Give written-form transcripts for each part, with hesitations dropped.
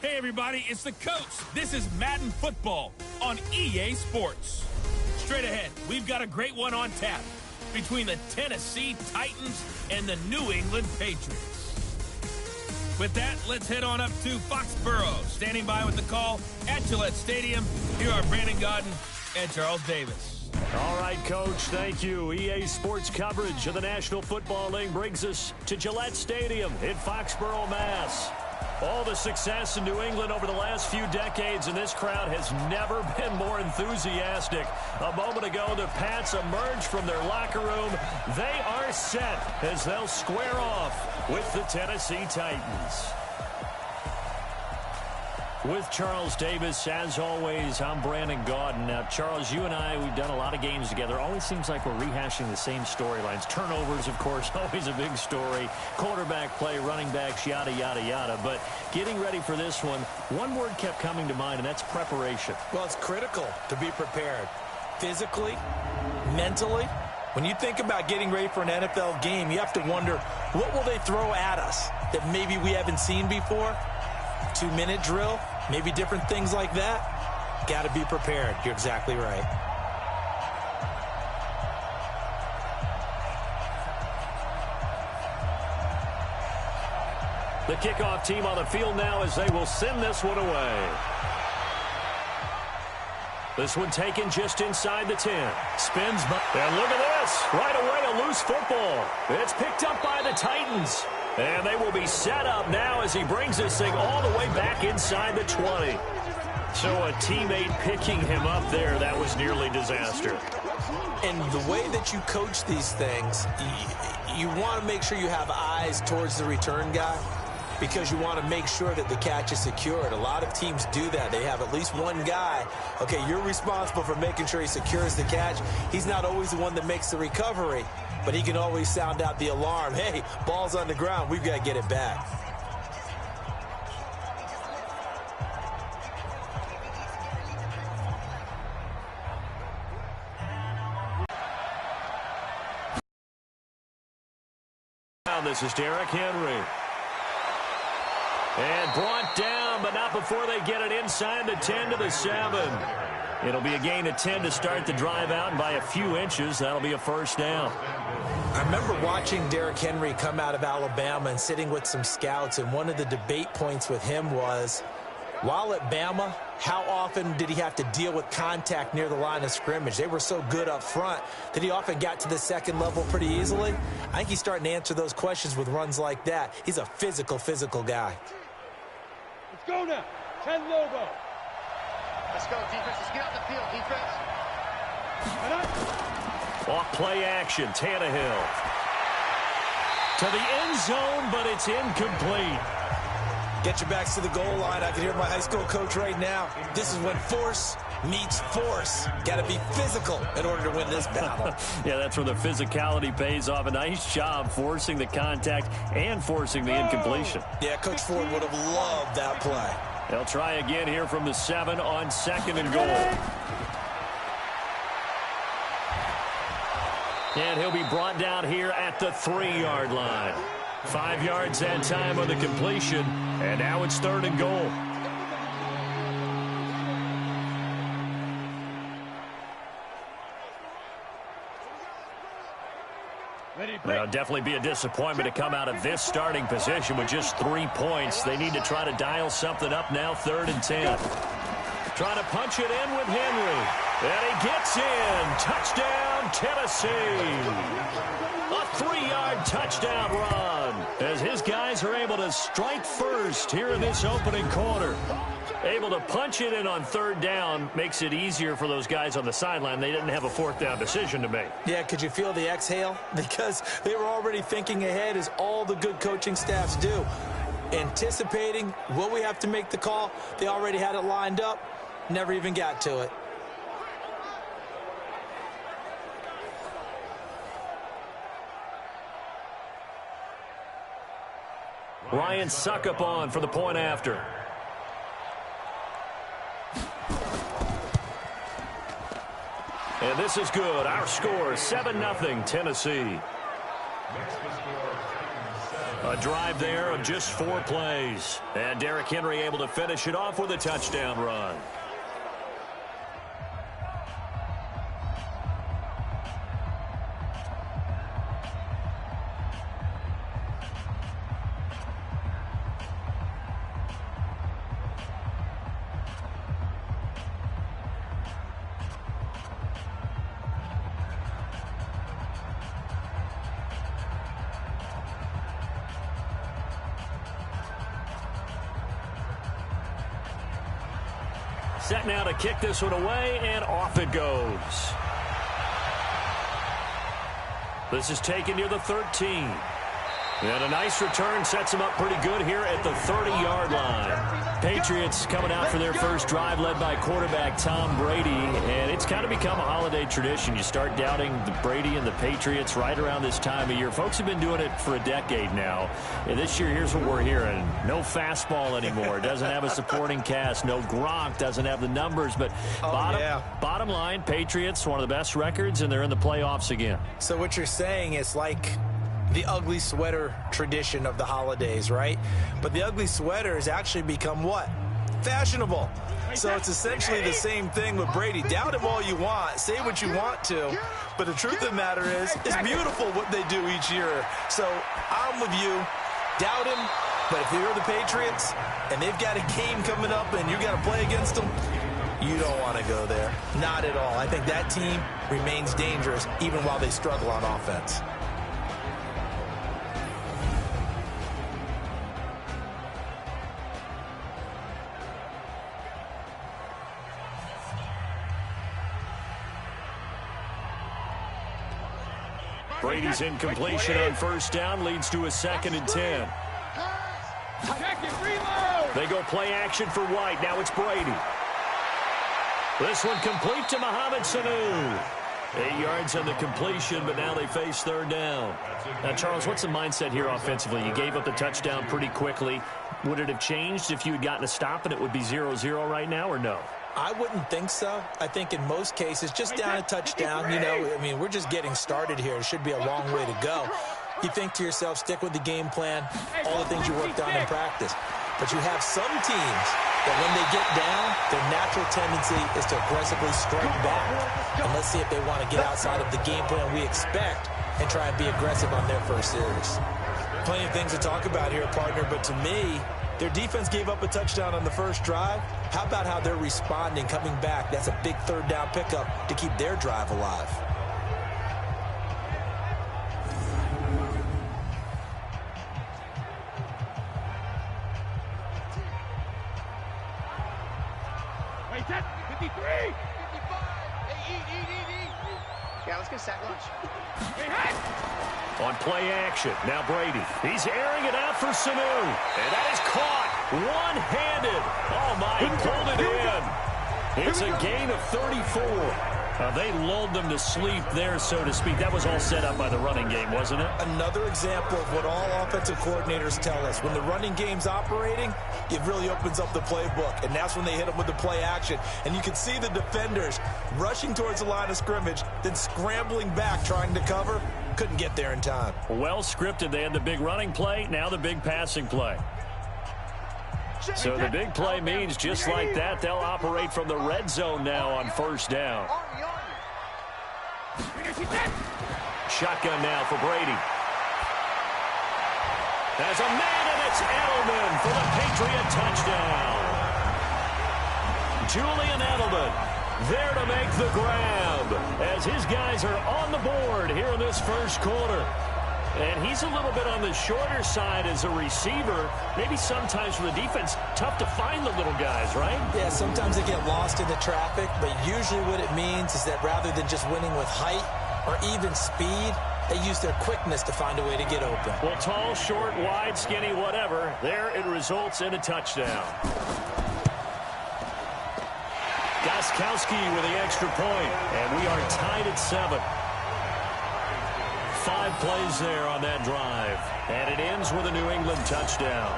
Hey, everybody, it's the coach. This is Madden Football on EA Sports. Straight ahead, we've got a great one on tap between the Tennessee Titans and the New England Patriots. With that, let's head on up to Foxborough. Standing by with the call at Gillette Stadium, here are Brandon Gaudin and Charles Davis. All right, Coach, thank you. EA Sports coverage of the National Football League brings us to Gillette Stadium in Foxborough, Mass. All the success in New England over the last few decades, and this crowd has never been more enthusiastic. A moment ago, the Pats emerged from their locker room. They are set as they'll square off with the Tennessee Titans. With Charles Davis, as always, I'm Brandon Gaudin. Now, Charles, you and I, we've done a lot of games together. Always seems like we're rehashing the same storylines. Turnovers, of course, always a big story. Quarterback play, running backs, yada, yada, yada. But getting ready for this one word kept coming to mind, and that's preparation. Well, it's critical to be prepared. Physically, mentally. When you think about getting ready for an NFL game, you have to wonder, what will they throw at us that maybe we haven't seen before? 2-minute drill, maybe different things like that. Got to be prepared. You're exactly right. The kickoff team on the field now as they will send this one away. This one taken just inside the 10. Spins, and look at this. Right away, a loose football. It's picked up by the Titans. And they will be set up now as he brings this thing all the way back inside the 20. So a teammate picking him up there, that was nearly disaster. And the way that you coach these things, you want to make sure you have eyes towards the return guy because you want to make sure that the catch is secured. A lot of teams do that. They have at least one guy. Okay, you're responsible for making sure he secures the catch. He's not always the one that makes the recovery, but he can always sound out the alarm. Hey, ball's on the ground. We've got to get it back. Now this is Derrick Henry. And brought down, but not before they get it inside the 10 to the 7. It'll be a gain of 10 to start the drive out, and by a few inches, that'll be a first down. I remember watching Derrick Henry come out of Alabama and sitting with some scouts, and one of the debate points with him was, while at Bama, how often did he have to deal with contact near the line of scrimmage? They were so good up front that he often got to the second level pretty easily. I think he's starting to answer those questions with runs like that. He's a physical guy. Let's go now. 10 Lobo. Let's go, defense. Let's get out the field, defense. Off play action, Tannehill. To the end zone, but it's incomplete. Get your backs to the goal line. I can hear my high school coach right now. This is when force meets force. Got to be physical in order to win this battle. Yeah, that's where the physicality pays off. A nice job forcing the contact and forcing the incompletion. Yeah, Coach Ford would have loved that play. They'll try again here from the 7 on 2nd and goal. And he'll be brought down here at the 3-yard line. 5 yards that time on the completion, and now it's 3rd and goal. Well, definitely be a disappointment to come out of this starting position with just 3 points. They need to try to dial something up now, 3rd and 10. Trying to punch it in with Henry. And he gets in. Touchdown, Tennessee. A 3-yard touchdown run as his guys are able to strike first here in this opening quarter. Able to punch it in on 3rd down makes it easier for those guys on the sideline. They didn't have a 4th down decision to make. Yeah, could you feel the exhale? Because they were already thinking ahead, as all the good coaching staffs do. Anticipating, will we have to make the call? They already had it lined up. Never even got to it. Ryan Suckup on for the point after. And this is good. Our score, 7-0 Tennessee. A drive there of just 4 plays. And Derrick Henry able to finish it off with a touchdown run. Set now to kick this one away, and off it goes. This is taken near the 13. And a nice return sets him up pretty good here at the 30-yard line. Patriots coming out for their first drive led by quarterback Tom Brady. And it's kind of become a holiday tradition. You start doubting the Brady and the Patriots right around this time of year. Folks have been doing it for a decade now. And this year, here's what we're hearing. No fastball anymore. Doesn't have a supporting cast. No Gronk. Doesn't have the numbers. But bottom line, Patriots, one of the best records, and they're in the playoffs again. So what you're saying is like the ugly sweater tradition of the holidays, right? But the ugly sweater has actually become what? Fashionable. So it's essentially the same thing with Brady. Doubt him all you want. Say what you want to. But the truth of the matter is, it's beautiful what they do each year. So I'm with you. Doubt him. But if you're the Patriots and they've got a game coming up and you got to play against them, you don't want to go there. Not at all. I think that team remains dangerous even while they struggle on offense. Brady's incompletion on first down leads to a 2nd and 10. They go play action for White. Now it's Brady. This one complete to Mohamed Sanu. 8 yards on the completion, but now they face 3rd down. Now, Charles, what's the mindset here offensively? You gave up the touchdown pretty quickly. Would it have changed if you had gotten a stop and it would be 0-0 right now, or no? I wouldn't think so. I think in most cases, just down a touchdown, you know, I mean, we're just getting started here. It should be a long way to go. You think to yourself, stick with the game plan, all the things you worked on in practice. But you have some teams that when they get down, their natural tendency is to aggressively strike back. And let's see if they want to get outside of the game plan we expect and try and be aggressive on their first series. Plenty of things to talk about here, partner, but to me, their defense gave up a touchdown on the first drive. How about how they're responding, coming back? That's a big 3rd down pickup to keep their drive alive. Wait, that's 53! 55! Hey, eat! Yeah, let's get sack lunch. Hey, On play action, now Brady. He's airing it out for Sanu. And that is caught one-handed. Oh, my, he pulled it in. It's a gain of 34. They lulled them to sleep there, so to speak. That was all set up by the running game, wasn't it? Another example of what all offensive coordinators tell us. When the running game's operating, it really opens up the playbook, and that's when they hit them with the play action. And you can see the defenders rushing towards the line of scrimmage, then scrambling back, trying to cover. Couldn't get there in time. Well scripted. They had the big running play, now the big passing play. So the big play means just like that, they'll operate from the red zone now on first down. Shotgun now for Brady. There's a man, and it's Edelman for the Patriot touchdown. Julian Edelman there to make the grab as his guys are on the board here in this first quarter. And he's a little bit on the shorter side as a receiver. Maybe sometimes for the defense, tough to find the little guys, right? Yeah, sometimes they get lost in the traffic, but usually what it means is that rather than just winning with height or even speed, they use their quickness to find a way to get open. Well, tall, short, wide, skinny, whatever, there it results in a touchdown. Gostkowski with the extra point, and we are tied at 7. 5 plays there on that drive, and it ends with a New England touchdown.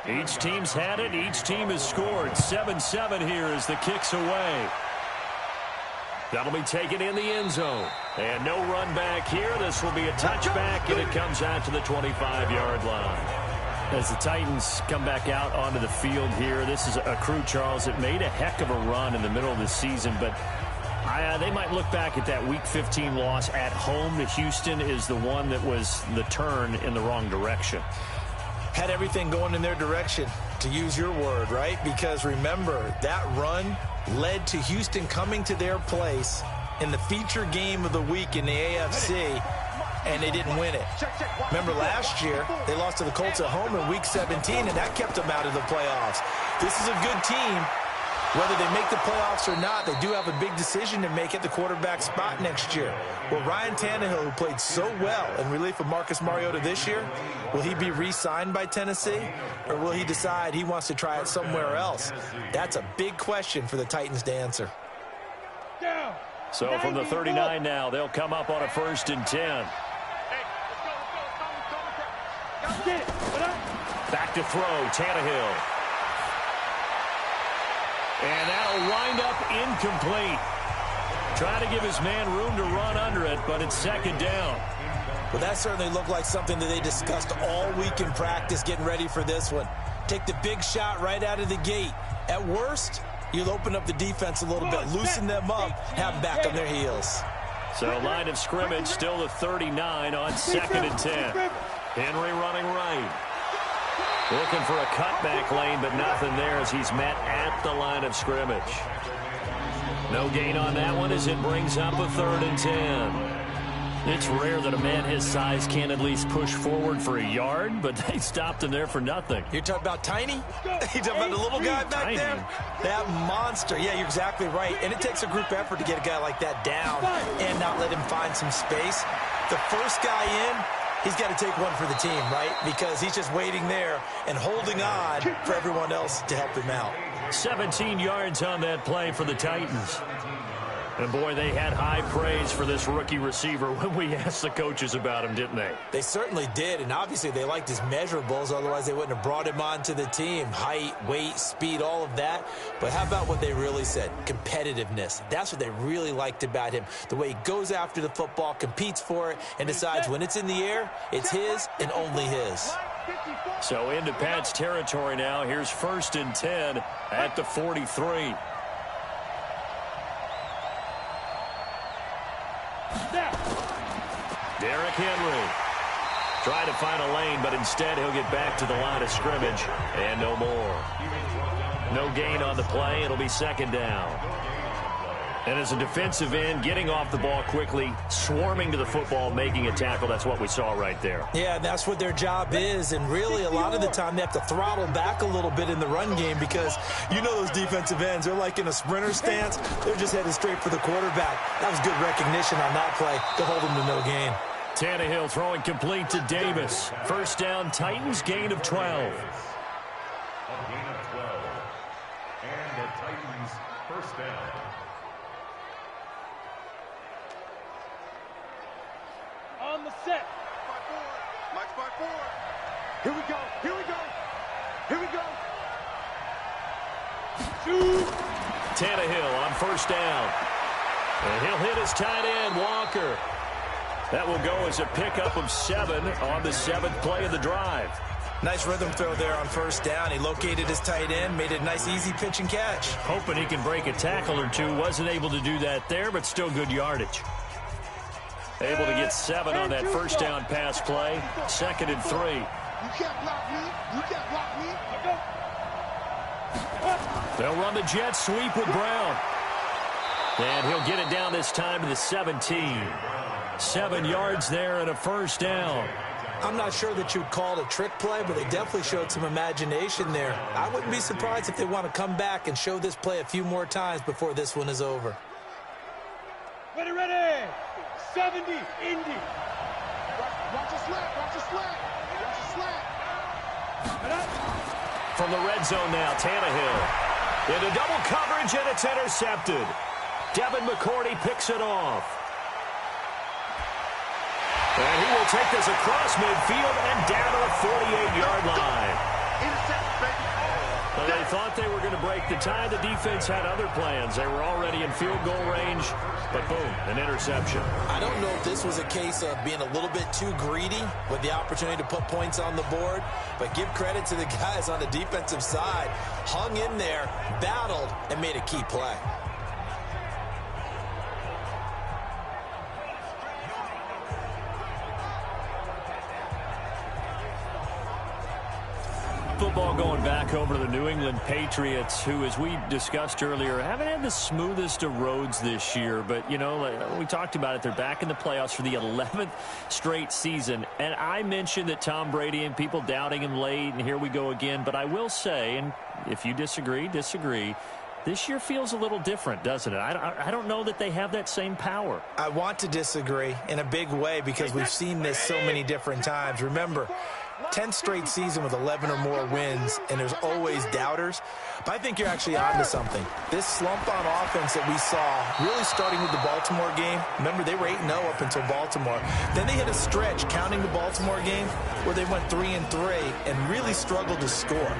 Each team's had it. Each team has scored. 7-7 here as the kick's away. That'll be taken in the end zone. And no run back here. This will be a touchback, and it comes out to the 25-yard line. As the Titans come back out onto the field here, this is a crew, Charles, that made a heck of a run in the middle of the season, but they might look back at that Week 15 loss at home to Houston is the one that was the turn in the wrong direction. Had everything going in their direction, to use your word, right? Because remember, that run led to Houston coming to their place in the feature game of the week in the AFC, and they didn't win it. Remember last year, they lost to the Colts at home in Week 17, and that kept them out of the playoffs. This is a good team. Whether they make the playoffs or not, they do have a big decision to make at the quarterback spot next year. Will Ryan Tannehill, who played so well in relief of Marcus Mariota this year, will he be re-signed by Tennessee? Or will he decide he wants to try it somewhere else? That's a big question for the Titans to answer. So from the 39 now, they'll come up on a 1st and 10. Back to throw, Tannehill. And that'll wind up incomplete. Trying to give his man room to run under it, but it's 2nd down. Well, that certainly looked like something that they discussed all week in practice getting ready for this one. Take the big shot right out of the gate. At worst, you'll open up the defense a little bit, loosen them up, have them back on their heels. So line of scrimmage still the 39 on 2nd and 10. Henry running right. Looking for a cutback lane, but nothing there as he's met at the line of scrimmage. No gain on that one as it brings up a 3rd and 10. It's rare that a man his size can at least push forward for a yard, but they stopped him there for nothing. You're talking about Tiny? You're talking about the little guy back there? That monster. Yeah, you're exactly right. And it takes a group effort to get a guy like that down and not let him find some space. The first guy in, he's got to take one for the team, right? Because he's just waiting there and holding on for everyone else to help him out. 17 yards on that play for the Titans. And, boy, they had high praise for this rookie receiver when we asked the coaches about him, didn't they? They certainly did, and obviously they liked his measurables. Otherwise, they wouldn't have brought him onto the team. Height, weight, speed, all of that. But how about what they really said? Competitiveness. That's what they really liked about him. The way he goes after the football, competes for it, and decides when it's in the air, it's his and only his. So into Pat's territory now. Here's 1st and 10 at the 43. Derrick Henry trying to find a lane, but instead he'll get back to the line of scrimmage and no more. No gain on the play. It'll be 2nd down. And as a defensive end, getting off the ball quickly, swarming to the football, making a tackle, that's what we saw right there. Yeah, that's what their job is, and really a lot of the time they have to throttle back a little bit in the run game because you know those defensive ends, they're like in a sprinter stance. They're just headed straight for the quarterback. That was good recognition on that play to hold them to no gain. Tannehill throwing complete to Davis. 1st down, Titans, gain of 12. A gain of 12. And the Titans 1st down. On the set. March by 4. Here we go. Here we go. Here we go. Shoot. Tannehill on 1st down. And he'll hit his tight end, Walker. That will go as a pickup of 7 on the 7th play of the drive. Nice rhythm throw there on 1st down. He located his tight end, made it a nice, easy pitch and catch. Hoping he can break a tackle or two. Wasn't able to do that there, but still good yardage. Able to get 7 on that 1st down pass play. 2nd and 3. You can't block me. You can't block me. They'll run the jet sweep with Brown. And he'll get it down this time to the 17. 7 yards there and a 1st down. I'm not sure that you'd call it a trick play, but they definitely showed some imagination there. I wouldn't be surprised if they want to come back and show this play a few more times before this one is over. Ready, ready. 70, Indy. Watch your slant. Watch your slant. Watch your slant. From the red zone now, Tannehill. Into double coverage, and it's intercepted. Devin McCourty picks it off. And he will take this across midfield and down to the 48-yard line. Intercept. Well, they thought they were going to break the tie. The defense had other plans. They were already in field goal range, but boom, an interception. I don't know if this was a case of being a little bit too greedy with the opportunity to put points on the board, but give credit to the guys on the defensive side. Hung in there, battled, and made a key play. Football going back over to the New England Patriots, who, as we discussed earlier, haven't had the smoothest of roads this year. But, you know, we talked about it. They're back in the playoffs for the 11th straight season. And I mentioned that Tom Brady and people doubting him late, and here we go again. But I will say, and if you disagree, this year feels a little different, doesn't it? I don't know that they have that same power. I want to disagree in a big way because we've seen this so many different times. Remember, 10th straight season with 11 or more wins, and there's always doubters. But I think you're actually onto something. This slump on offense that we saw, really starting with the Baltimore game. Remember, they were 8-0 up until Baltimore. Then they hit a stretch, counting the Baltimore game, where they went 3-3 and really struggled to score.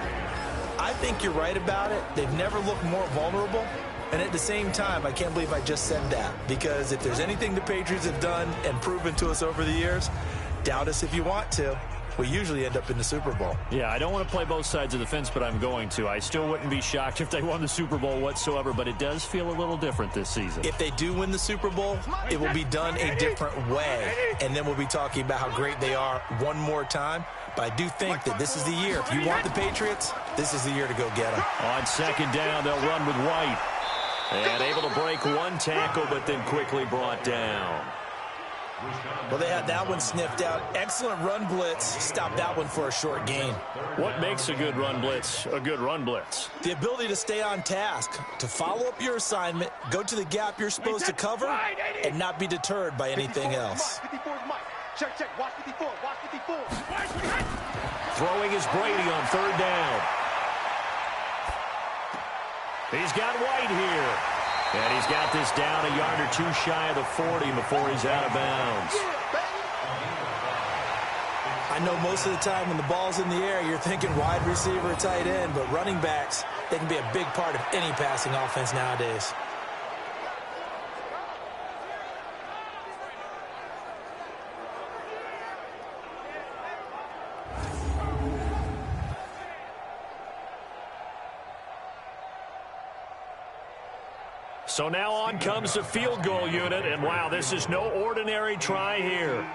I think you're right about it. They've never looked more vulnerable. And at the same time, I can't believe I just said that. Because if there's anything the Patriots have done and proven to us over the years, doubt us if you want to. We usually end up in the Super Bowl. Yeah, I don't want to play both sides of the fence, but I'm going to. I still wouldn't be shocked if they won the Super Bowl whatsoever, but it does feel a little different this season. If they do win the Super Bowl, it will be done a different way. And then we'll be talking about how great they are one more time. But I do think that this is the year. If you want the Patriots, this is the year to go get them. On second down, they'll run with White. And able to break one tackle, but then quickly brought down. Well, they had that one sniffed out. Excellent run blitz. Stopped that one for a short gain. What makes a good run blitz a good run blitz? The ability to stay on task, to follow up your assignment, go to the gap you're supposed to cover, and not be deterred by anything else. Check. Watch 54. Watch 54. Throwing is Brady on third down. He's got White here. And he's got this down a yard or two shy of the 40 before he's out of bounds. I know most of the time when the ball's in the air, you're thinking wide receiver, tight end, but running backs, they can be a big part of any passing offense nowadays. So now on comes the field goal unit, and wow, this is no ordinary try here.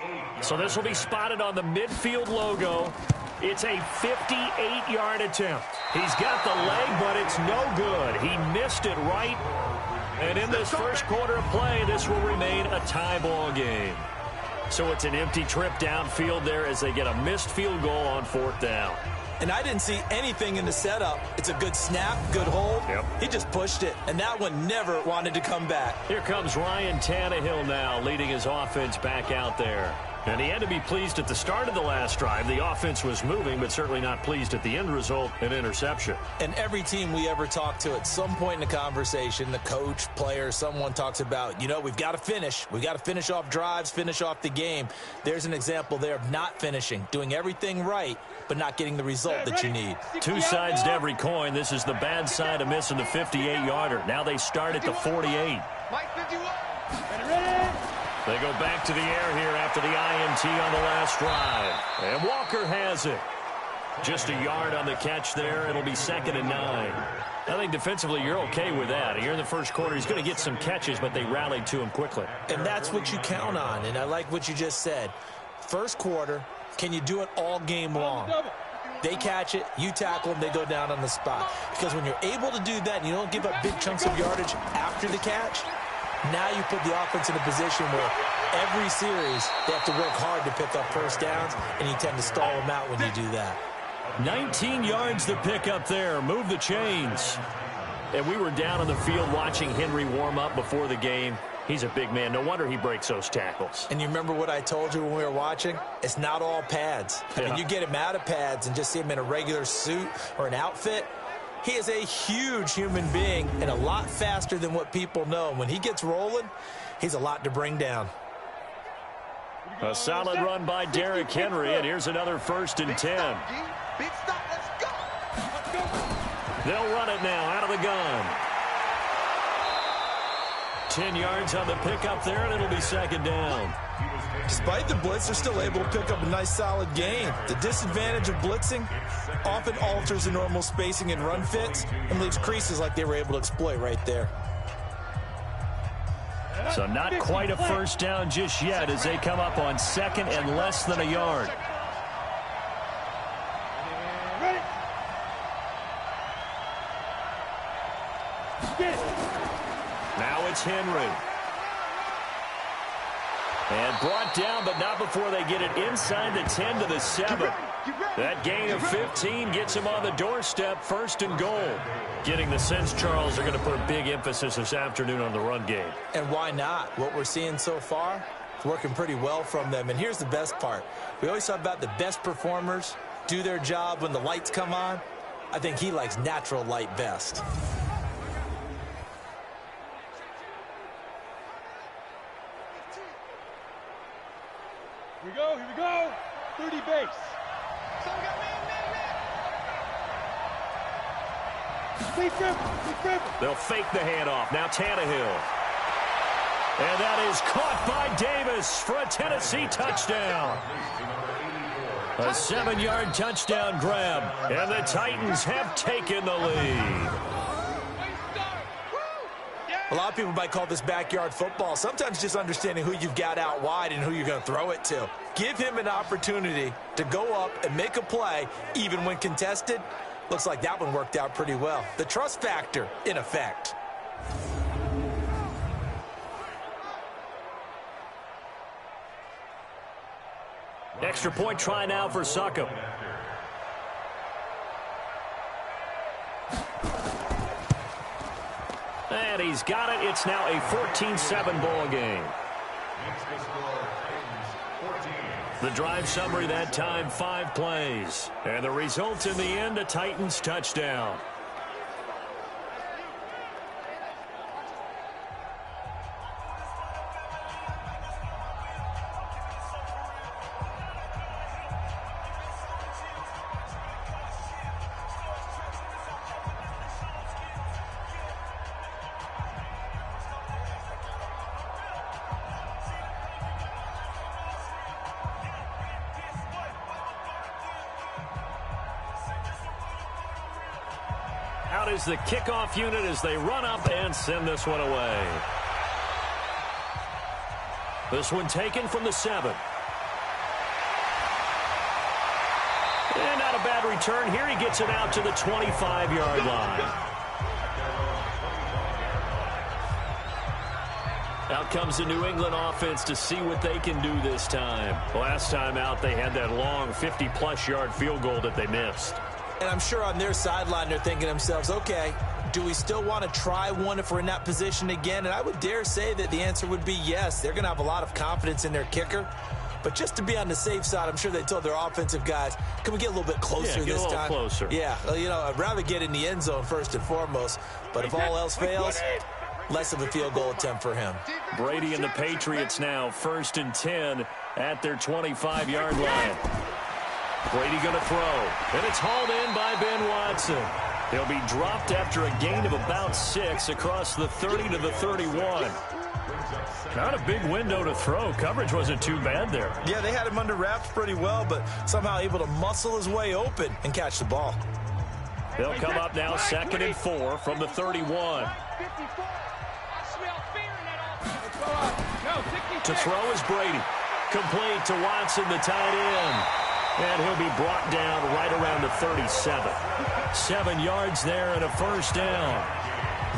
So this will be spotted on the midfield logo. It's a 58-yard attempt. He's got the leg, but it's no good. He missed it right. And in this first quarter of play, this will remain a tie ball game. So it's an empty trip downfield there as they get a missed field goal on fourth down. And I didn't see anything in the setup. It's a good snap, good hold. Yep. He just pushed it, and that one never wanted to come back. Here comes Ryan Tannehill now, leading his offense back out there. And he had to be pleased at the start of the last drive. The offense was moving, but certainly not pleased at the end result, an interception. And every team we ever talk to at some point in the conversation, the coach, player, someone talks about, you know, we've got to finish. We've got to finish off drives, finish off the game. There's an example there of not finishing, doing everything right, but not getting the result that you need. Two sides to every coin. This is the bad side of missing the 58-yarder. Now they start at the 48. They go back to the air here after the INT on the last drive. And Walker has it. Just a yard on the catch there. It'll be 2nd and 9. I think defensively you're okay with that. Here in the first quarter, he's going to get some catches, but they rallied to him quickly. And that's what you count on, and I like what you just said. First quarter, can you do it all game long? They catch it, you tackle them, they go down on the spot. Because when you're able to do that and you don't give up big chunks of yardage after the catch, now you put the offense in a position where every series they have to work hard to pick up first downs, and you tend to stall them out when you do that. 19 yards to pick up there. Move the chains. And we were down on the field watching Henry warm up before the game. He's a big man. No wonder he breaks those tackles. And you remember what I told you when we were watching? It's not all pads. I mean, you get him out of pads and just see him in a regular suit or an outfit. He is a huge human being and a lot faster than what people know. When he gets rolling, he's a lot to bring down. A solid run by Derrick Henry, and here's another 1st and 10. Big stop, let's go. They'll run it now out of the gun. 10 yards on the pickup there, and it'll be second down. Despite the blitz, they're still able to pick up a nice, solid gain. The disadvantage of blitzing often alters the normal spacing and run fits and leaves creases like they were able to exploit right there. So not quite a first down just yet as they come up on second and less than a yard. Now it's Henry. And brought down, but not before they get it inside the 10 to the 7. That gain of 15 gets him on the doorstep, first and goal. Getting the sense, Charles, they're going to put a big emphasis this afternoon on the run game. And why not? What we're seeing so far is working pretty well from them. And here's the best part. We always talk about the best performers do their job when the lights come on. I think he likes natural light best. Here we go, here we go. 30 base. They'll fake the handoff. Now Tannehill. And that is caught by Davis for a Tennessee touchdown. A 7-yard touchdown grab. And the Titans have taken the lead. A lot of people might call this backyard football. Sometimes just understanding who you've got out wide and who you're going to throw it to. Give him an opportunity to go up and make a play, even when contested. Looks like that one worked out pretty well. The trust factor in effect. Extra point try now for Succop. And he's got it. It's now a 14-7 ball game. The drive summary that time, 5 plays. And the result in the end, a Titans touchdown. Out is the kickoff unit as they run up and send this one away. This one taken from the 7. And not a bad return. Here he gets it out to the 25-yard line. Out comes the New England offense to see what they can do this time. Last time out, they had that long 50-plus yard field goal that they missed. And I'm sure on their sideline they're thinking to themselves, okay, do we still want to try one if we're in that position again? And I would dare say that the answer would be yes. They're going to have a lot of confidence in their kicker. But just to be on the safe side, I'm sure they told their offensive guys, can we get a little bit closer this time? Yeah, get a little closer. Yeah, you know, I'd rather get in the end zone first and foremost. But if all else fails, less of a field goal attempt for him. Brady and the Patriots now, 1st and 10 at their 25-yard line. Brady going to throw, and it's hauled in by Ben Watson. He'll be dropped after a gain of about 6 across the 30 to the 31. Not a big window to throw. Coverage wasn't too bad there. Yeah, they had him under wraps pretty well, but somehow able to muscle his way open and catch the ball. They'll come up now 2nd and 4 from the 31. To throw is Brady. Complete to Watson, the tight end. And he'll be brought down right around the 37. 7 yards there and a first down.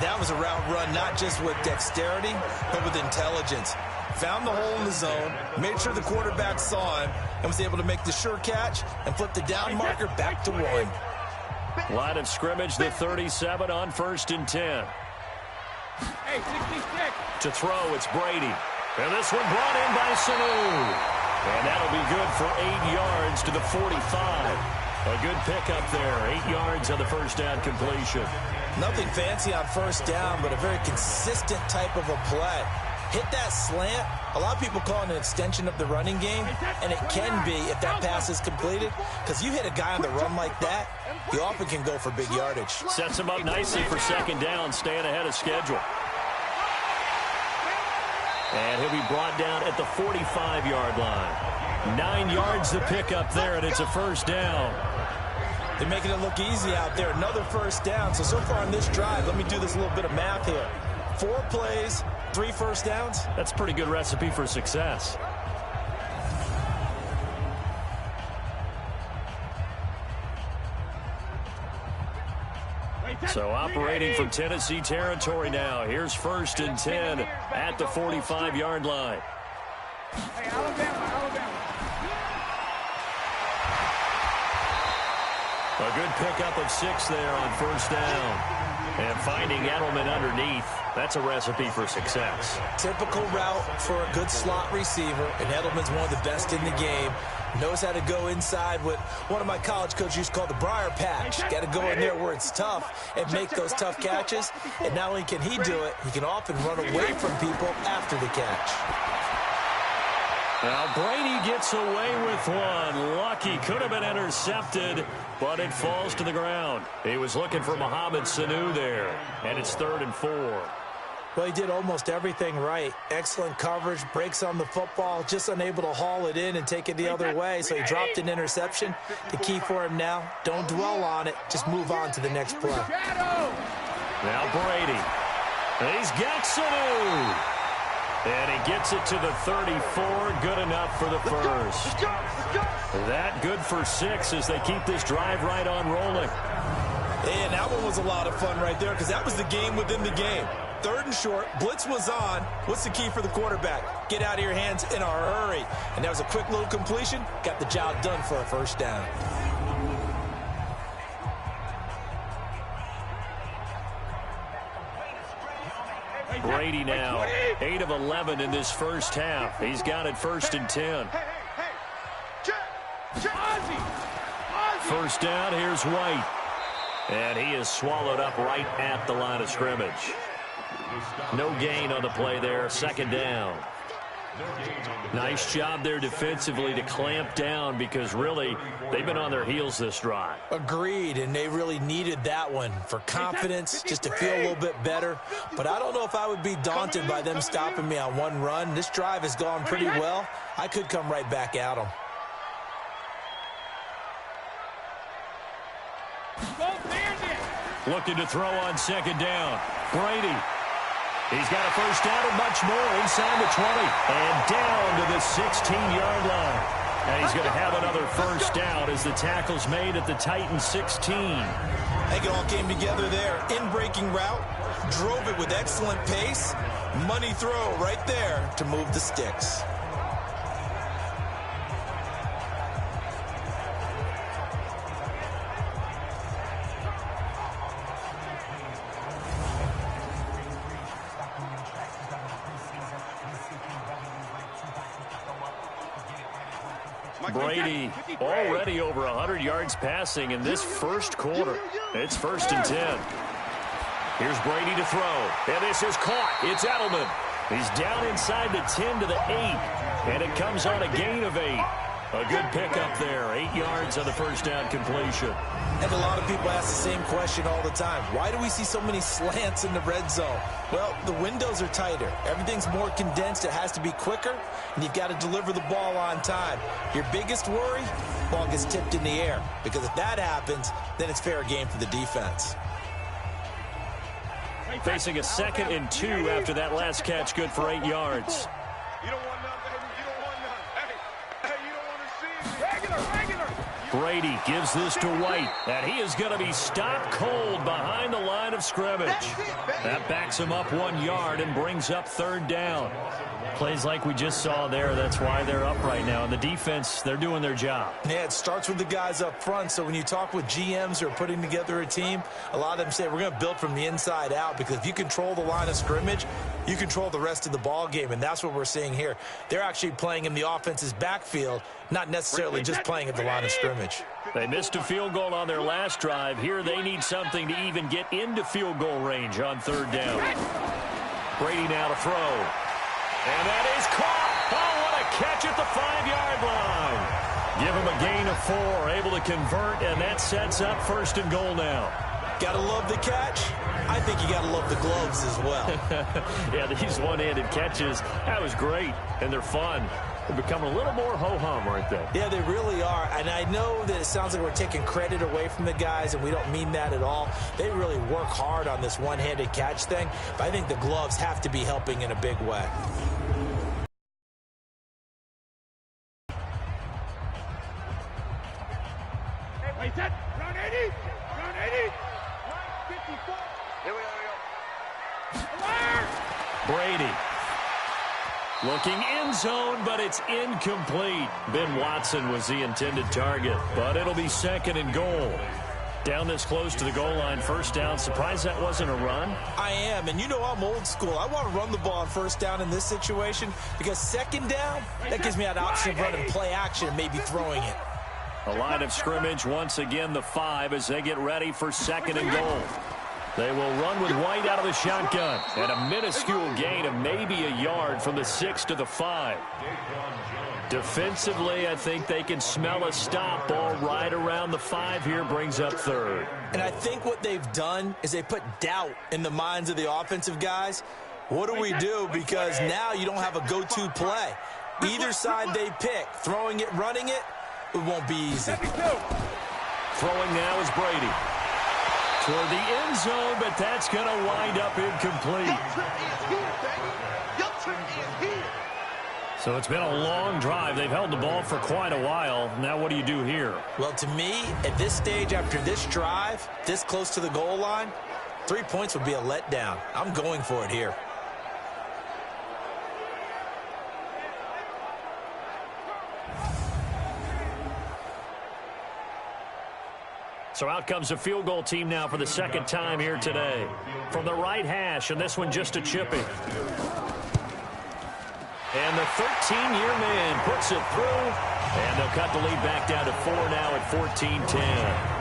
That was a route run not just with dexterity, but with intelligence. Found the hole in the zone, made sure the quarterback saw him, and was able to make the sure catch and flip the down marker back to 1. Line of scrimmage, the 37 on 1st and 10. Hey, 66. To throw, it's Brady. And this one brought in by Sanu. And that'll be good for 8 yards to the 45. A good pickup there. 8 yards on the first down completion. Nothing fancy on first down, but a very consistent type of a play. hit that slant. A lot of people call it an extension of the running game, and it can be if that pass is completed, because you hit a guy on the run like that, you often can go for big yardage. Sets him up nicely for second down, staying ahead of schedule. And he'll be brought down at the 45-yard line. 9 yards to pick up there, and it's a first down. They're making it look easy out there. Another first down. So far on this drive, let me do this little bit of math here. 4 plays, 3 first downs. That's a pretty good recipe for success. So operating from Tennessee territory now. Here's 1st and 10 at the 45-yard line. Hey, Alabama. A good pickup of 6 there on first down. And finding Edelman underneath, that's a recipe for success. Typical route for a good slot receiver, and Edelman's one of the best in the game. Knows how to go inside what one of my college coaches used to call the briar patch. Got to go in there where it's tough and make those tough catches. And not only can he do it, he can often run away from people after the catch. Now Brady gets away with one. Lucky, could have been intercepted, but it falls to the ground. He was looking for Mohamed Sanu there, and it's 3rd and 4. Well, he did almost everything right. Excellent coverage, breaks on the football, just unable to haul it in and take it the other way, so he dropped an interception. The key for him now, don't dwell on it, just move on to the next play. Now Brady. He's got Sanu. And he gets it to the 34. Good enough for the first. That good for 6 as they keep this drive right on rolling. And that one was a lot of fun right there because that was the game within the game. 3rd and short, blitz was on. What's the key for the quarterback? Get out of your hands in a hurry. And that was a quick little completion. Got the job done for a first down. Brady now, 8 of 11 in this first half. He's got it 1st and 10. First down, here's White. And he is swallowed up right at the line of scrimmage. No gain on the play there, 2nd down. Nice job there defensively to clamp down because really they've been on their heels this drive. Agreed, and they really needed that one for confidence, just to feel a little bit better. But I don't know if I would be daunted by them stopping me on one run. This drive has gone pretty well. I could come right back at them. Looking to throw on 2nd down. Brady. He's got a first down and much more inside the 20. And down to the 16-yard line. And he's going to have another first down as the tackle's made at the Titans 16. I think it all came together there. In-breaking route. Drove it with excellent pace. Money throw right there to move the sticks. Brady already over 100 yards passing in this first quarter. It's 1st and 10. Here's Brady to throw. And this is caught. It's Edelman. He's down inside the 10 to the 8. And it comes on a gain of 8. A good pickup there. 8 yards on the first down completion. And a lot of people ask the same question all the time. Why do we see so many slants in the red zone? Well, the windows are tighter. Everything's more condensed. It has to be quicker, and you've got to deliver the ball on time. Your biggest worry, ball gets tipped in the air, because if that happens, then it's fair game for the defense. Facing a 2nd and 2 after that last catch, good for 8 yards. You don't want none, baby. You don't want none. Hey, you don't want to see it. Regular. Brady gives this to White, and he is going to be stopped cold behind the line of scrimmage. That backs him up 1 yard and brings up 3rd down. Plays like we just saw there, that's why they're up right now. And the defense, they're doing their job. Yeah, it starts with the guys up front. So when you talk with GMs who are putting together a team, a lot of them say we're going to build from the inside out, because if you control the line of scrimmage, you control the rest of the ball game, and that's what we're seeing here. They're actually playing in the offense's backfield, not necessarily just playing at the line of scrimmage. They missed a field goal on their last drive. Here they need something to even get into field goal range on 3rd down. Brady now to throw. And that is caught. Oh, what a catch at the 5-yard line. Give him a gain of 4, able to convert, and that sets up 1st and goal now. Gotta love the catch. I think you gotta love the gloves as well. Yeah, these one-handed catches, that was great, and they're fun. They're becoming a little more ho-hum, aren't they? Yeah, they really are. And I know that it sounds like we're taking credit away from the guys, and we don't mean that at all. They really work hard on this one-handed catch thing, but I think the gloves have to be helping in a big way. Hey, set. Round 80. Round 80. 54. Here we go. Brady. Looking end zone, but it's incomplete. Ben Watson was the intended target, but it'll be 2nd and goal. Down this close to the goal line, 1st down. Surprised that wasn't a run? I am, and you know I'm old school. I want to run the ball on 1st down in this situation because 2nd down, that gives me that option of running play action and maybe throwing it. A line of scrimmage, once again the 5 as they get ready for 2nd and goal. They will run with White out of the shotgun. And a minuscule gain of maybe a yard from the 6 to the 5. Defensively, I think they can smell a stop ball right around the 5 here, brings up 3rd. And I think what they've done is they put doubt in the minds of the offensive guys. What do we do? Because now you don't have a go-to play. Either side they pick, throwing it, running it, it won't be easy. Throwing now is Brady. Toward the end zone, but that's going to wind up incomplete. So it's been a long drive. They've held the ball for quite a while. Now what do you do here? Well, to me, at this stage after this drive, this close to the goal line, 3 points would be a letdown. I'm going for it here. So out comes the field goal team now for the 2nd time here today. From the right hash, and this one just a chipping. And the 13-year man puts it through, and they'll cut the lead back down to 4 now at 14-10.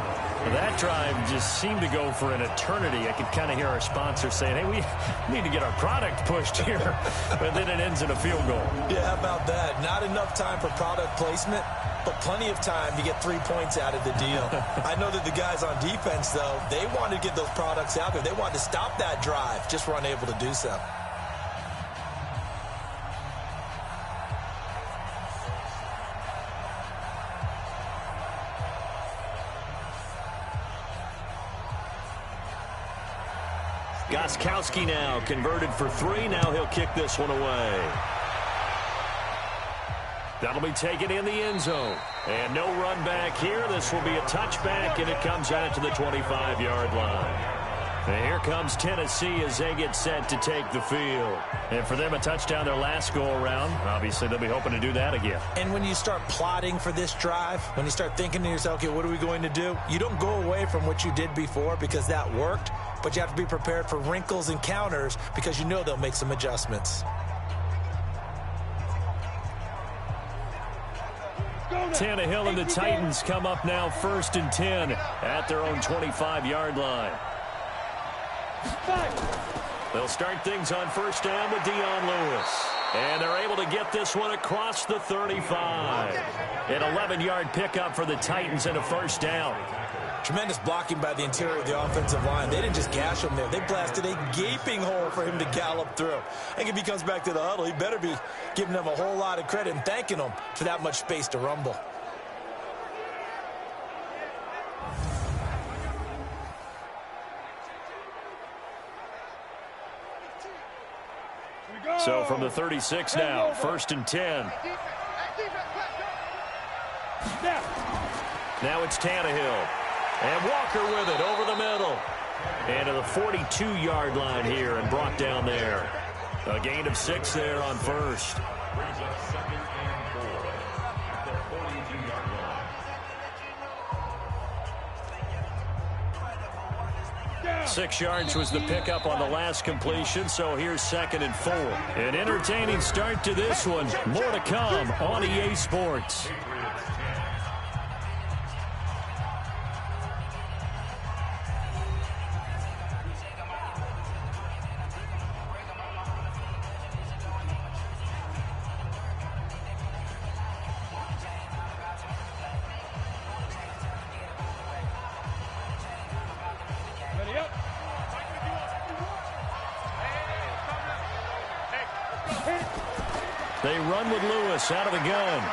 That drive just seemed to go for an eternity. I could kind of hear our sponsor saying, hey, we need to get our product pushed here. But then it ends in a field goal. Yeah, how about that? Not enough time for product placement, but plenty of time to get 3 points out of the deal. I know that the guys on defense, though, they wanted to get those products out there. They wanted to stop that drive, just were unable to do so. Gostkowski now converted for 3. Now he'll kick this one away. That'll be taken in the end zone. And no run back here. This will be a touchback, and it comes out to the 25-yard line. And here comes Tennessee as they get set to take the field. And for them, a touchdown their last go-around. Obviously, they'll be hoping to do that again. And when you start plotting for this drive, when you start thinking to yourself, okay, what are we going to do? You don't go away from what you did before because that worked, but you have to be prepared for wrinkles and counters because you know they'll make some adjustments. Tannehill and the Titans come up now 1st and 10 at their own 25-yard line. They'll start things on 1st down with Dion Lewis. And they're able to get this one across the 35. An 11-yard pickup for the Titans and a 1st down. Tremendous blocking by the interior of the offensive line. They didn't just gash him there. They blasted a gaping hole for him to gallop through. I think if he comes back to the huddle, he better be giving them a whole lot of credit and thanking them for that much space to rumble. So from the 36 now, 1st and 10. Now it's Tannehill. And Walker with it over the middle. And to the 42-yard line here and brought down there. A gain of 6 there on 1st. 6 yards was the pickup on the last completion, so here's 2nd and 4. An entertaining start to this one. More to come on EA Sports. They run with Lewis out of the gun.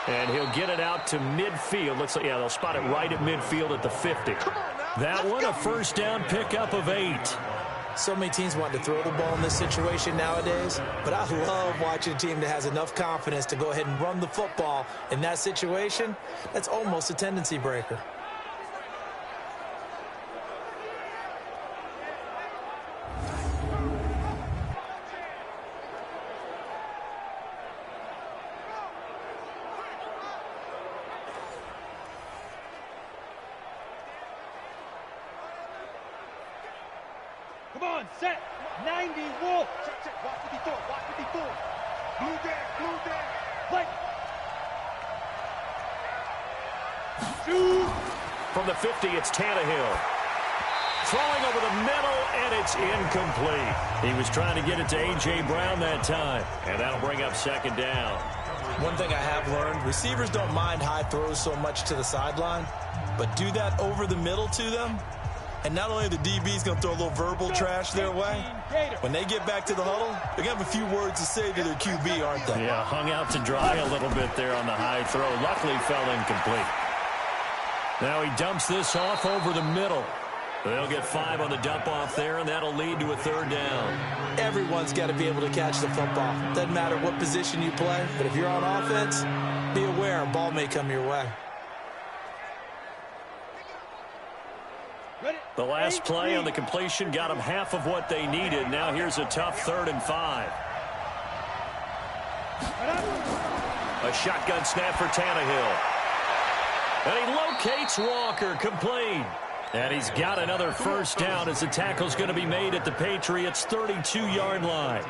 And he'll get it out to midfield. Looks like, yeah, they'll spot it right at midfield at the 50. That one, a first down pickup of 8. So many teams want to throw the ball in this situation nowadays, but I love watching a team that has enough confidence to go ahead and run the football in that situation. That's almost a tendency breaker. Come on, set. 90, Wolf. Check. Watch 54. Blue there. Play. Shoot. From the 50, it's Tannehill. Throwing over the middle, and it's incomplete. He was trying to get it to A.J. Brown that time, and that'll bring up second down. One thing I have learned, receivers don't mind high throws so much to the sideline, but do that over the middle to them, and not only are the DBs going to throw a little verbal trash their way, when they get back to the huddle, they're going to have a few words to say to their QB, aren't they? Yeah, hung out to dry a little bit there on the high throw. Luckily fell incomplete. Now he dumps this off over the middle. They'll get 5 on the dump off there, and that'll lead to a third down. Everyone's got to be able to catch the football. Doesn't matter what position you play, but if you're on offense, be aware a ball may come your way. The last play on the completion got them half of what they needed. Now here's a tough 3rd and 5. A shotgun snap for Tannehill. And he locates Walker, complete. And he's got another first down as the tackle's going to be made at the Patriots' 32-yard line.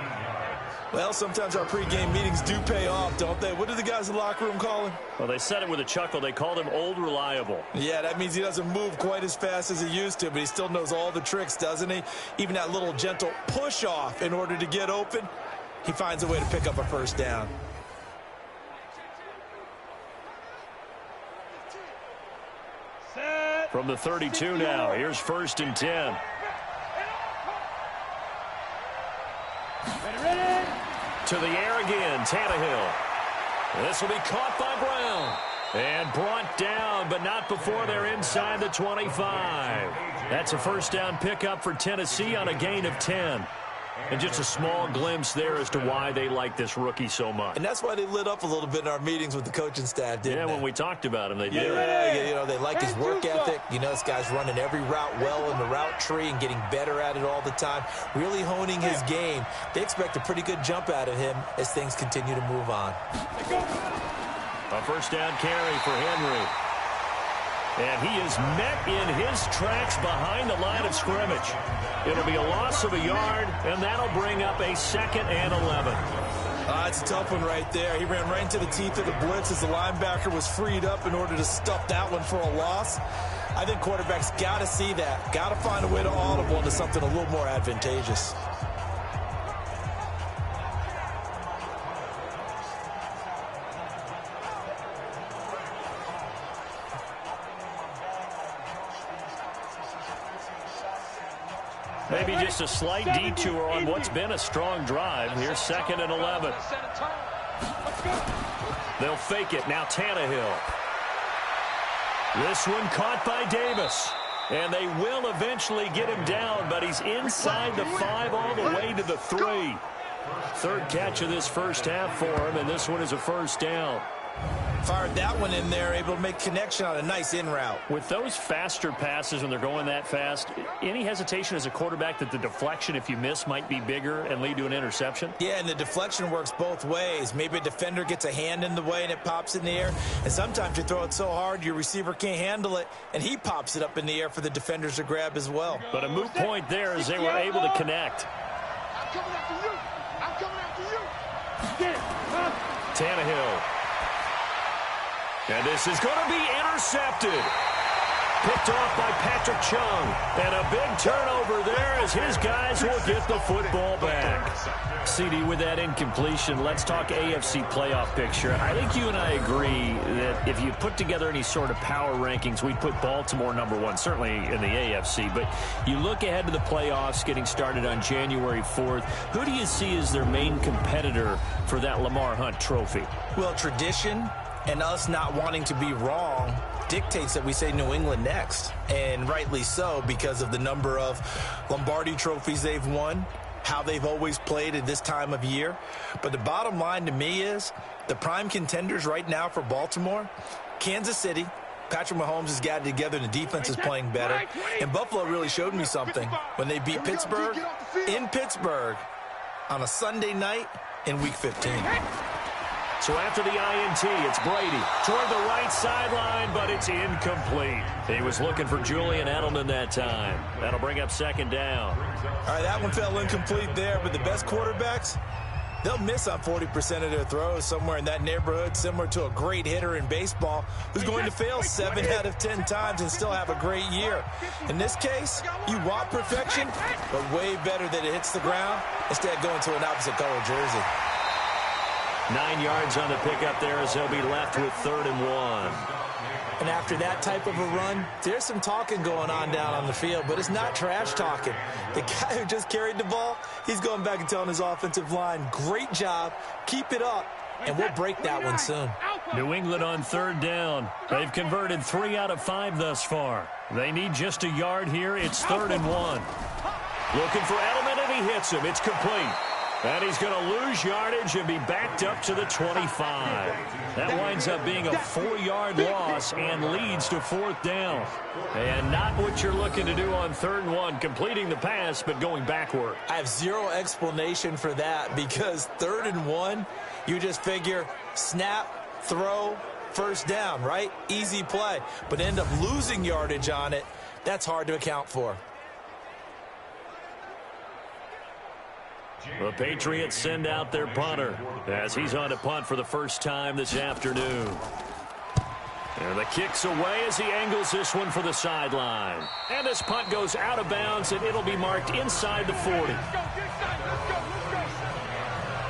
Well, sometimes our pregame meetings do pay off, don't they? What do the guys in the locker room call him? Well, they said it with a chuckle. They called him Old Reliable. Yeah, that means he doesn't move quite as fast as he used to, but he still knows all the tricks, doesn't he? Even that little gentle push-off in order to get open, he finds a way to pick up a first down. From the 32 now, here's 1st and 10. Ready. To the air again, Tannehill. This will be caught by Brown. And brought down, but not before they're inside the 25. That's a first down pickup for Tennessee on a gain of 10. And just a small glimpse there as to why they like this rookie so much. And that's why they lit up a little bit in our meetings with the coaching staff, didn't they? Yeah, when we talked about him, they did. Yeah, you know, they like his work ethic. You know, this guy's running every route well in the route tree and getting better at it all the time, really honing his game. They expect a pretty good jump out of him as things continue to move on. A first down carry for Henry. And he is met in his tracks behind the line of scrimmage. It'll be a loss of a yard, and that'll bring up a 2nd and 11. It's a tough one right there. He ran right into the teeth of the blitz as the linebacker was freed up in order to stuff that one for a loss. I think quarterbacks got to see that. Got to find a way to audible into something a little more advantageous. Maybe just a slight detour on what's been a strong drive. Here's 2nd and 11. They'll fake it. Now Tannehill. This one caught by Davis. And they will eventually get him down, but he's inside the 5 all the way to the 3. 3rd catch of this first half for him, and this one is a first down. Fired that one in there, able to make connection on a nice in route. With those faster passes when they're going that fast, any hesitation as a quarterback that the deflection, if you miss, might be bigger and lead to an interception? Yeah, and the deflection works both ways. Maybe a defender gets a hand in the way and it pops in the air. And sometimes you throw it so hard your receiver can't handle it, and he pops it up in the air for the defenders to grab as well. But a moot point there as they were able to connect. I'm coming after you. I'm coming after you. Get it. Tannehill. And this is going to be intercepted. picked off by Patrick Chung. And a big turnover there as his guys will get the football back. CD, with that incompletion, let's talk AFC playoff picture. I think you and I agree that if you put together any sort of power rankings, we'd put Baltimore #1, certainly in the AFC. But you look ahead to the playoffs getting started on January 4th. Who do you see as their main competitor for that Lamar Hunt trophy? Well, tradition and us not wanting to be wrong dictates that we say New England next. And rightly so, because of the number of Lombardi trophies they've won, how they've always played at this time of year. But the bottom line to me is the prime contenders right now for Baltimore, Kansas City. Patrick Mahomes has got it together and the defense is playing better. And Buffalo really showed me something when they beat Pittsburgh in Pittsburgh on a Sunday night in Week 15. So after the INT, it's Brady toward the right sideline, but it's incomplete. He was looking for Julian Edelman that time. That'll bring up second down. All right, that one fell incomplete there, but the best quarterbacks, they'll miss on 40% of their throws, somewhere in that neighborhood, similar to a great hitter in baseball who's going to fail 7 out of 10 times and still have a great year. In this case, you want perfection, but way better that it hits the ground instead of going to an opposite color jersey. 9 yards on the pickup there as they'll be left with 3rd and 1. And after that type of a run, there's some talking going on down on the field, but it's not trash talking. The guy who just carried the ball, he's going back and telling his offensive line, great job, keep it up, and we'll break that one soon. New England on 3rd down. They've converted 3 out of 5 thus far. They need just a yard here. It's 3rd and 1. Looking for Edelman, and he hits him. It's complete. And he's going to lose yardage and be backed up to the 25. That winds up being a 4-yard loss and leads to 4th down. And not what you're looking to do on 3rd and 1, completing the pass, but going backward. I have zero explanation for that because 3rd and 1, you just figure snap, throw, 1st down, right? Easy play. But end up losing yardage on it. That's hard to account for. The Patriots send out their punter as he's on to punt for the first time this afternoon. And the kick's away as he angles this one for the sideline. And this punt goes out of bounds, and it'll be marked inside the 40.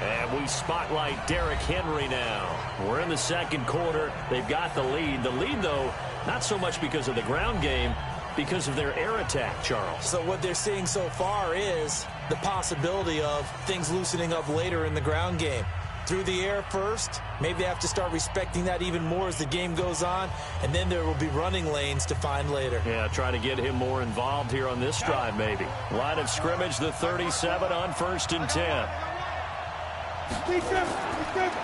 And we spotlight Derrick Henry now. We're in the second quarter. They've got the lead. The lead, though, not so much because of the ground game, because of their air attack, Charles. So what they're seeing so far is the possibility of things loosening up later in the ground game. Through the air first, maybe they have to start respecting that even more as the game goes on, and then there will be running lanes to find later. Yeah, try to get him more involved here on this drive, maybe. Line of scrimmage, the 37 on 1st and 10.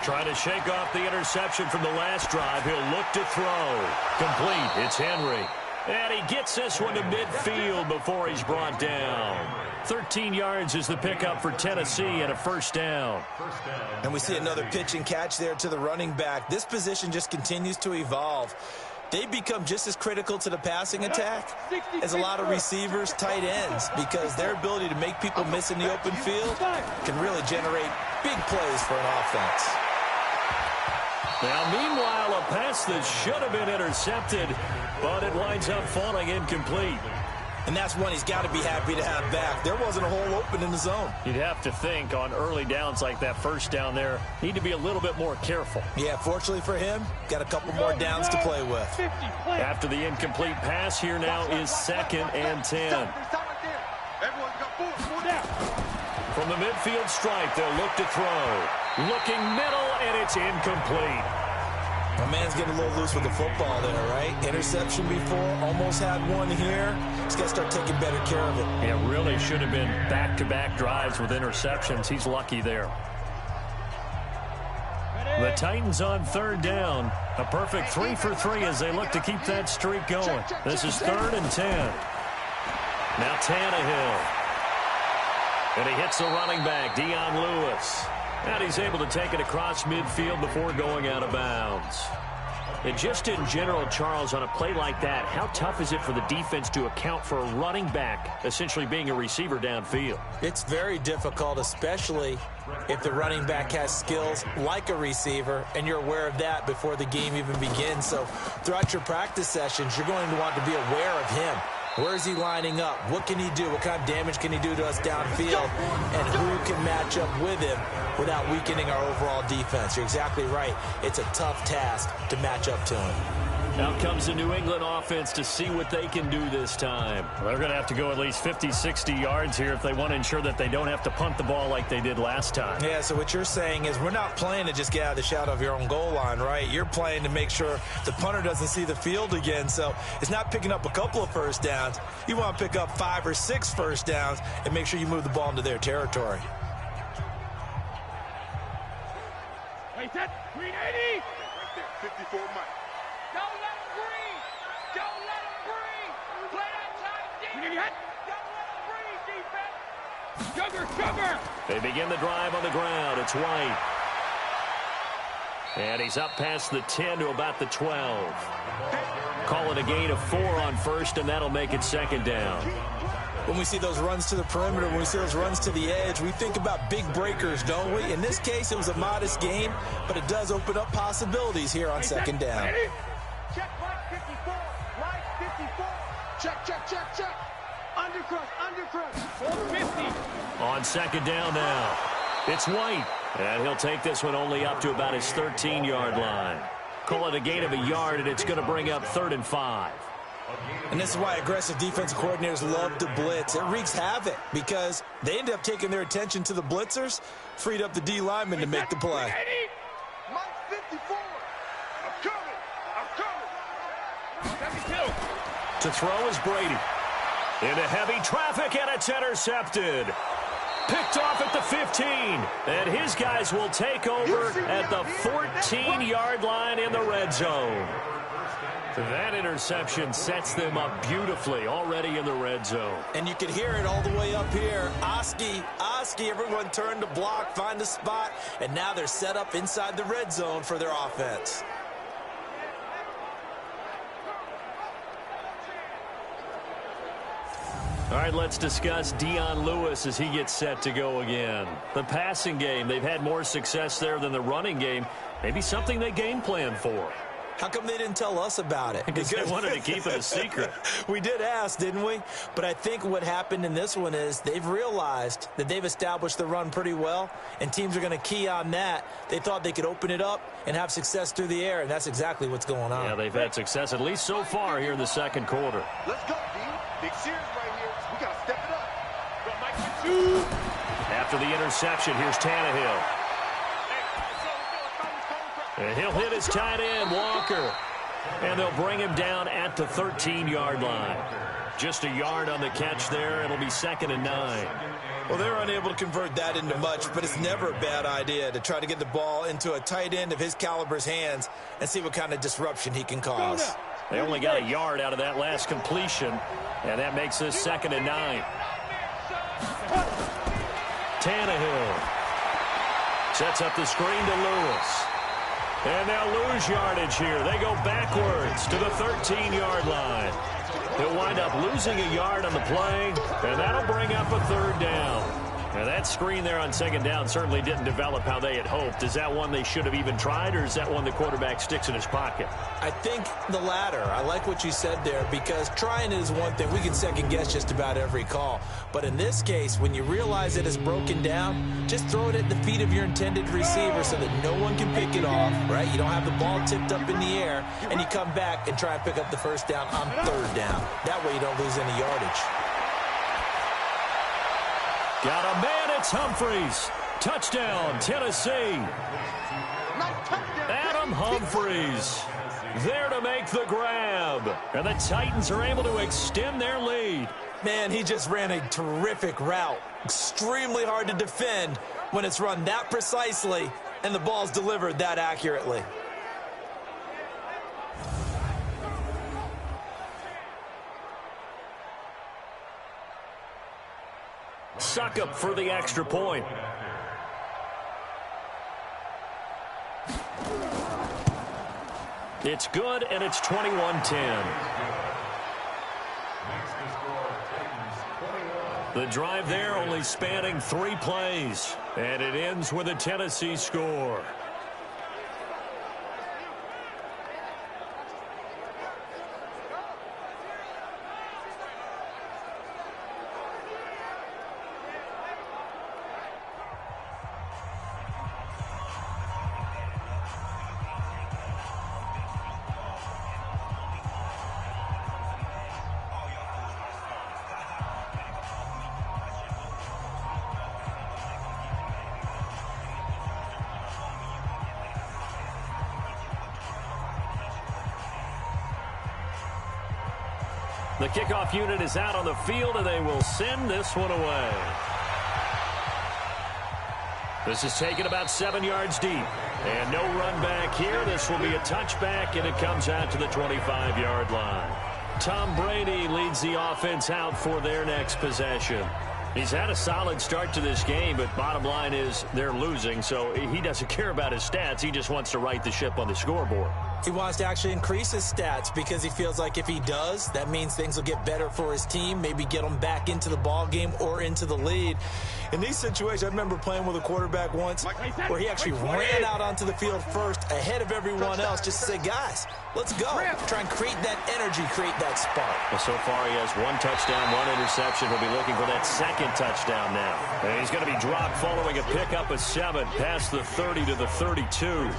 Trying to shake off the interception from the last drive. He'll look to throw. Complete. It's Henry. And he gets this one to midfield before he's brought down. 13 yards is the pickup for Tennessee and a 1st down. And we see another pitch and catch there to the running back. This position just continues to evolve. They become just as critical to the passing attack as a lot of receivers, tight ends, because their ability to make people miss in the open field can really generate big plays for an offense. Now, meanwhile, a pass that should have been intercepted, but it winds up falling incomplete. And that's one he's got to be happy to have back. There wasn't a hole open in the zone. You'd have to think on early downs like that 1st down there, need to be a little bit more careful. Yeah, fortunately for him, got a couple more downs to play with. After the incomplete pass, here now is 2nd and 10. From the midfield stripe, they'll look to throw. Looking middle, and it's incomplete. My man's getting a little loose with the football there, right? Interception before, almost had one here. He's got to start taking better care of it. Yeah, really should have been back-to-back drives with interceptions. He's lucky there. The Titans on 3rd down. A perfect 3 for 3 as they look to keep that streak going. This is 3rd and 10. Now Tannehill. And he hits the running back, Dion Lewis. And he's able to take it across midfield before going out of bounds. And just in general, Charles, on a play like that, how tough is it for the defense to account for a running back essentially being a receiver downfield? It's very difficult, especially if the running back has skills like a receiver, and you're aware of that before the game even begins. So throughout your practice sessions, you're going to want to be aware of him. Where is he lining up? What can he do? What kind of damage can he do to us downfield? And who can match up with him without weakening our overall defense? You're exactly right. It's a tough task to match up to him. Out comes the New England offense to see what they can do this time. They're going to have to go at least 50, 60 yards here if they want to ensure that they don't have to punt the ball like they did last time. Yeah, so what you're saying is we're not playing to just get out of the shadow of your own goal line, right? You're playing to make sure the punter doesn't see the field again. So it's not picking up a couple of first downs. You want to pick up 5 or 6 first downs and make sure you move the ball into their territory. Wait, set, 380. Right there, 54 Mike. Don't let him breathe. Don't let him breathe. Play that time, defense. Don't let him breathe, defense. Sugar. They begin the drive on the ground. It's White. And he's up past the 10 to about the 12. Call it a gain of 4 on first, and that'll make it second down. When we see those runs to the perimeter, when we see those runs to the edge, we think about big breakers, don't we? In this case, it was a modest game, but it does open up possibilities here on second down. Check, right 54. Right 54. Check. Undercrush. 450. On second down now, it's White. And he'll take this one only up to about his 13-yard line. Call it a gain of a yard, and it's going to bring up 3rd and 5. And this is why aggressive defensive coordinators love to blitz. It wreaks havoc because they end up taking their attention to the blitzers, freed up the D lineman to make the play. Mike 54. I'm coming. 72. To throw is Brady. Into heavy traffic, and it's intercepted. Picked off at the 15. And his guys will take over at the 14-yard line in the red zone. That interception sets them up beautifully already in the red zone. And you can hear it all the way up here. Oski, everyone turned to block, find a spot, and now they're set up inside the red zone for their offense. All right, let's discuss Dion Lewis as he gets set to go again. The passing game, they've had more success there than the running game. Maybe something they game plan for. How come they didn't tell us about it? Because they wanted to keep it a secret. We did ask, didn't we? But I think what happened in this one is they've realized that they've established the run pretty well, and teams are going to key on that. They thought they could open it up and have success through the air, and that's exactly what's going on. Yeah, they've had success, at least so far here in the second quarter. Let's go, D. Big series right here. We got to step it up. Go, Mike. After the interception, here's Tannehill. And he'll hit his tight end, Walker. And they'll bring him down at the 13-yard line. Just a yard on the catch there. It'll be 2nd and 9. Well, they're unable to convert that into much, but it's never a bad idea to try to get the ball into a tight end of his caliber's hands and see what kind of disruption he can cause. They only got a yard out of that last completion, and that makes this 2nd and 9. Tannehill sets up the screen to Lewis. And they'll lose yardage here. They go backwards to the 13-yard line. He'll wind up losing a yard on the play, and that'll bring up a 3rd down. Now, that screen there on 2nd down certainly didn't develop how they had hoped. Is that one they should have even tried, or is that one the quarterback sticks in his pocket? I think the latter. I like what you said there, because trying is one thing. We can second-guess just about every call. But in this case, when you realize it is broken down, just throw it at the feet of your intended receiver so that no one can pick it off, right? You don't have the ball tipped up in the air, and you come back and try and pick up the first down on 3rd down. That way you don't lose any yardage. Got a man, it's Humphries. Touchdown, Tennessee. Adam Humphries there to make the grab. And the Titans are able to extend their lead. Man, he just ran a terrific route. Extremely hard to defend when it's run that precisely and the ball's delivered that accurately. Suckup for the extra point. It's good, and it's 21-10. The drive there only spanning 3 plays, and it ends with a Tennessee score. The kickoff unit is out on the field, and they will send this one away. This is taken about 7 yards deep. And no run back here. This will be a touchback, and it comes out to the 25-yard line. Tom Brady leads the offense out for their next possession. He's had a solid start to this game, but bottom line is they're losing, so he doesn't care about his stats. He just wants to right the ship on the scoreboard. He wants to actually increase his stats because he feels like if he does, that means things will get better for his team, maybe get them back into the ball game or into the lead. In these situations, I remember playing with a quarterback once where he actually ran out onto the field first ahead of everyone else just to say, guys, let's go. Try and create that energy, create that spark. Well, so far he has 1 touchdown, 1 interception. He'll be looking for that second touchdown now. And he's going to be dropped following a pickup of 7 past the 30 to the 32.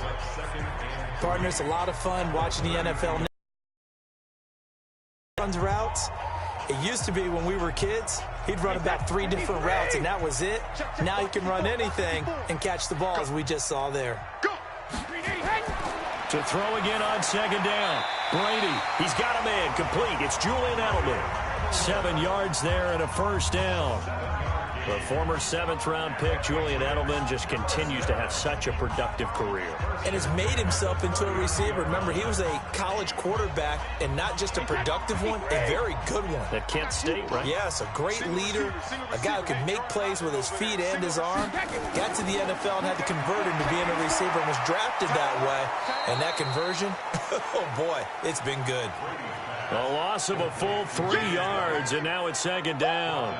Partner, it's a lot of fun watching the NFL runs routes. It used to be when we were kids, he'd run about 3 different routes, and that was it. Now he can run anything and catch the ball, as we just saw there. To throw again on second down. Brady, he's got a man complete. It's Julian Edelman. 7 yards there and a first down. The former 7th-round pick, Julian Edelman, just continues to have such a productive career. And has made himself into a receiver. Remember, he was a college quarterback, and not just a productive one, a very good one. At Kent State, right? Yes, a great leader, a guy who could make plays with his feet and his arm. Got to the NFL and had to convert him to being a receiver and was drafted that way. And that conversion, oh boy, it's been good. A loss of a full 3 yards, and now it's second down.